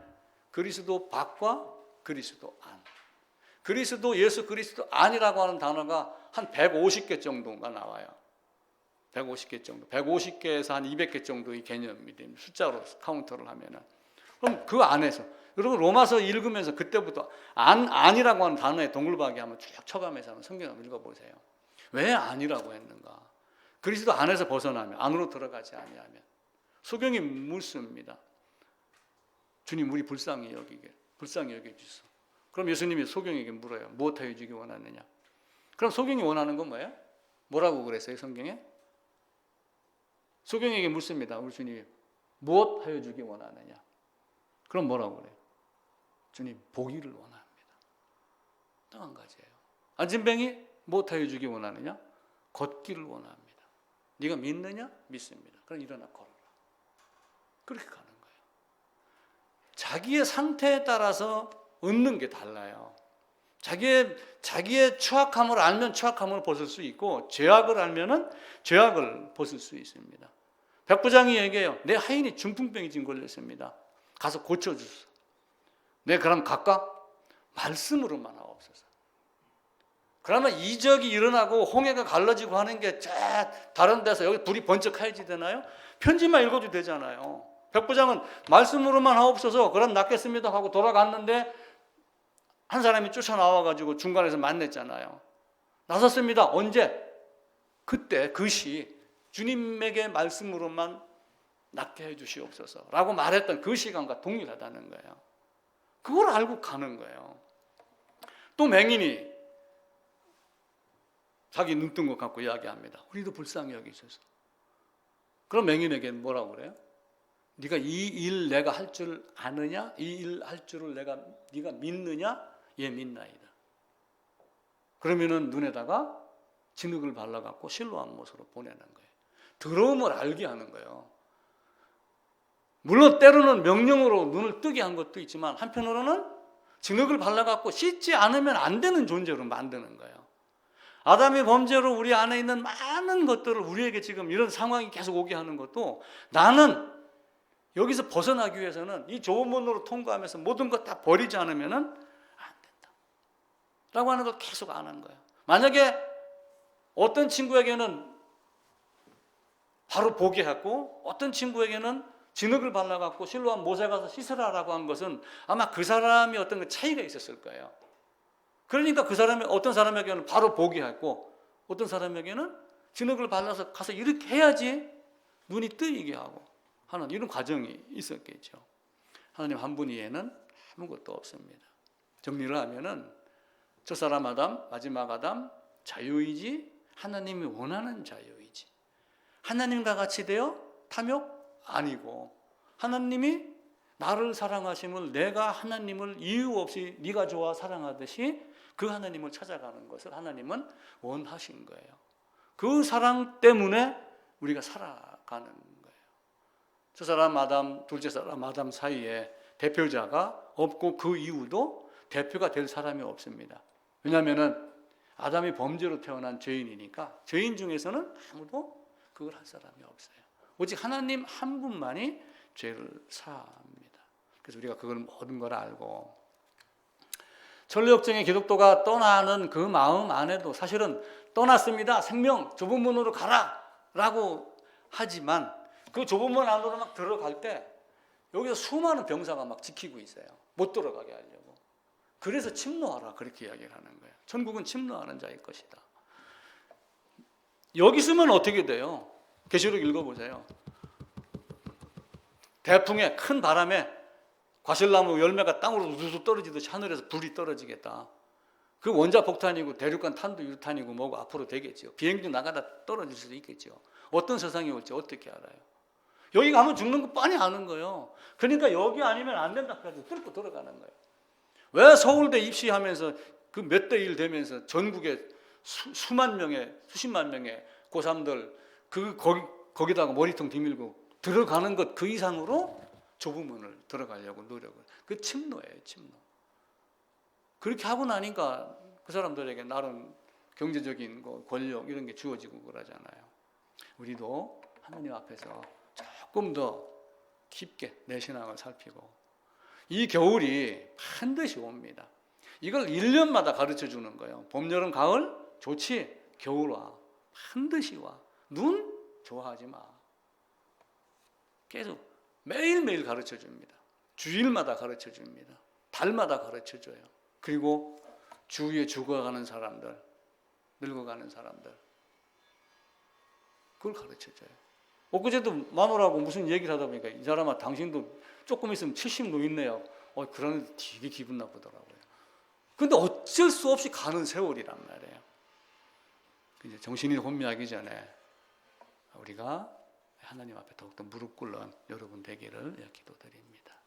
그리스도 밖과 그리스도 안. 그리스도, 예수 그리스도 안이라고 하는 단어가 한 150개 정도가 나와요. 150개 정도. 150개에서 한 200개 정도의 개념이 됩니다. 숫자로 카운터를 하면은. 그럼 그 안에서, 여러분 로마서 읽으면서 그때부터 안이라고 하는 단어에 동글박이 한번 쭉 쳐가면서 한번 성경 한번 읽어보세요. 왜 아니라고 했는가? 그리스도 안에서 벗어나면, 안으로 들어가지 아니하면. 소경이 묻습니다. 주님, 우리 불쌍히 여겨주소. 그럼 예수님이 소경에게 물어요. 무엇 하여 주기 원하느냐? 그럼 소경이 원하는 건 뭐예요? 뭐라고 그랬어요, 성경에? 소경에게 묻습니다. 우리 주님이 무엇 하여 주기 원하느냐? 그럼 뭐라고 그래요? 주님, 보기를 원합니다. 딱 한 가지예요. 안진뱅이 무엇 하여 주기 원하느냐? 걷기를 원합니다. 네가 믿느냐? 믿습니다. 그럼 일어나 걸어라. 그렇게 가는 거예요. 자기의 상태에 따라서 얻는 게 달라요. 자기의 추악함을 알면 추악함을 벗을 수 있고, 죄악을 알면은 죄악을 벗을 수 있습니다. 백부장이 얘기해요. 내 하인이 중풍병이 지금 걸렸습니다. 가서 고쳐주소. 네, 그럼 갈까? 말씀으로만 하옵소서. 그러면 이적이 일어나고 홍해가 갈라지고 하는 게 다른 데서 여기 불이 번쩍 하여지 되나요? 편지만 읽어도 되잖아요. 백부장은 말씀으로만 하옵소서, 그럼 낫겠습니다 하고 돌아갔는데 한 사람이 쫓아나와가지고 중간에서 만났잖아요. 나섰습니다. 언제? 그때 그 시, 주님에게 말씀으로만 낫게 해주시옵소서 라고 말했던 그 시간과 동일하다는 거예요. 그걸 알고 가는 거예요. 또 맹인이 자기 눈 뜬 것 갖고 이야기합니다. 우리도 불쌍히 여기소서. 그럼 맹인에게 뭐라고 그래요? 네가 이 일 내가 할 줄 아느냐? 이 일 할 줄을 네가 믿느냐? 예, 믿나이다. 그러면은 눈에다가 진흙을 발라갖고 실로암 못으로 보내는 거예요. 더러움을 알게 하는 거예요. 물론 때로는 명령으로 눈을 뜨게 한 것도 있지만 한편으로는 진흙을 발라갖고 씻지 않으면 안 되는 존재로 만드는 거예요. 아담의 범죄로 우리 안에 있는 많은 것들을 우리에게 지금 이런 상황이 계속 오게 하는 것도, 나는 여기서 벗어나기 위해서는 이 좁은 문으로 통과하면서 모든 것 다 버리지 않으면 안 된다 라고 하는 걸 계속 아는 거예요. 만약에 어떤 친구에게는 바로 보게 했고 어떤 친구에게는 진흙을 발라갖고 실로암 못에 가서 씻으라라고 한 것은 아마 그 사람이 어떤 차이가 있었을 거예요. 그러니까 그 사람이 어떤 사람에게는 바로 보게 했고 어떤 사람에게는 진흙을 발라서 가서 이렇게 해야지 눈이 뜨이게 하고 하는 이런 과정이 있었겠죠. 하나님 한 분 이외에는 아무것도 없습니다. 정리를 하면은 첫 사람 아담, 마지막 아담, 자유의지, 하나님이 원하는 자유의지. 하나님과 같이 되어 탐욕 아니고, 하나님이 나를 사랑하심을 내가 하나님을 이유 없이 네가 좋아 사랑하듯이 그 하나님을 찾아가는 것을 하나님은 원하신 거예요. 그 사랑 때문에 우리가 살아가는 거예요. 첫 사람 아담, 둘째 사람 아담 사이에 대표자가 없고 그 이후도 대표가 될 사람이 없습니다. 왜냐하면 아담이 범죄로 태어난 죄인이니까 죄인 중에서는 아무도 그걸 할 사람이 없어요. 오직 하나님 한 분만이 죄를 사합니다. 그래서 우리가 그걸 모든 걸 알고 천리역정의 기독도가 떠나는 그 마음 안에도 사실은 떠났습니다. 생명 좁은 문으로 가라 라고 하지만 그 좁은 문 안으로 막 들어갈 때 여기서 수많은 병사가 막 지키고 있어요. 못 들어가게 하려고. 그래서 침노하라 그렇게 이야기를 하는 거예요. 천국은 침노하는 자일 것이다. 여기 있으면 어떻게 돼요? 계시록 읽어보세요. 대풍에 큰 바람에 과실나무 열매가 땅으로 우두둑 떨어지듯이 하늘에서 불이 떨어지겠다. 그 원자 폭탄이고 대륙간 탄도 유탄이고 뭐고 앞으로 되겠죠. 비행기 나가다 떨어질 수도 있겠죠. 어떤 세상이 올지 어떻게 알아요? 여기 가면 죽는 거 뻔히 아는 거예요. 그러니까 여기 아니면 안 된다 해가지고 뚫고 들어가는 거예요. 왜 서울대 입시하면서 그 몇 대 1 되면서 전국에 수만 명의 수십만 명의 고3들 거기다가 머리통 뒤밀고 들어가는 것 그 이상으로 좁은 문을 들어가려고 노력을. 그 침노예요, 침노. 그렇게 하고 나니까 그 사람들에게 나름 경제적인 거, 권력 이런 게 주어지고 그러잖아요. 우리도 하나님 앞에서 조금 더 깊게 내 신앙을 살피고 이 겨울이 반드시 옵니다. 이걸 1년마다 가르쳐 주는 거예요. 봄, 여름, 가을 좋지, 겨울 와. 반드시 와. 눈 좋아하지 마. 계속 매일매일 가르쳐 줍니다. 주일마다 가르쳐 줍니다. 달마다 가르쳐 줘요. 그리고 주위에 죽어가는 사람들, 늙어가는 사람들 그걸 가르쳐 줘요. 엊그제도 마누라하고 무슨 얘기를 하다 보니까 이 사람아 당신도 조금 있으면 70 노인네요. 그러는 되게 기분 나쁘더라고요. 근데 어쩔 수 없이 가는 세월이란 말이에요. 이제 정신이 혼미하기 전에 우리가 하나님 앞에 더욱더 무릎 꿇는 여러분 되기를 기도드립니다.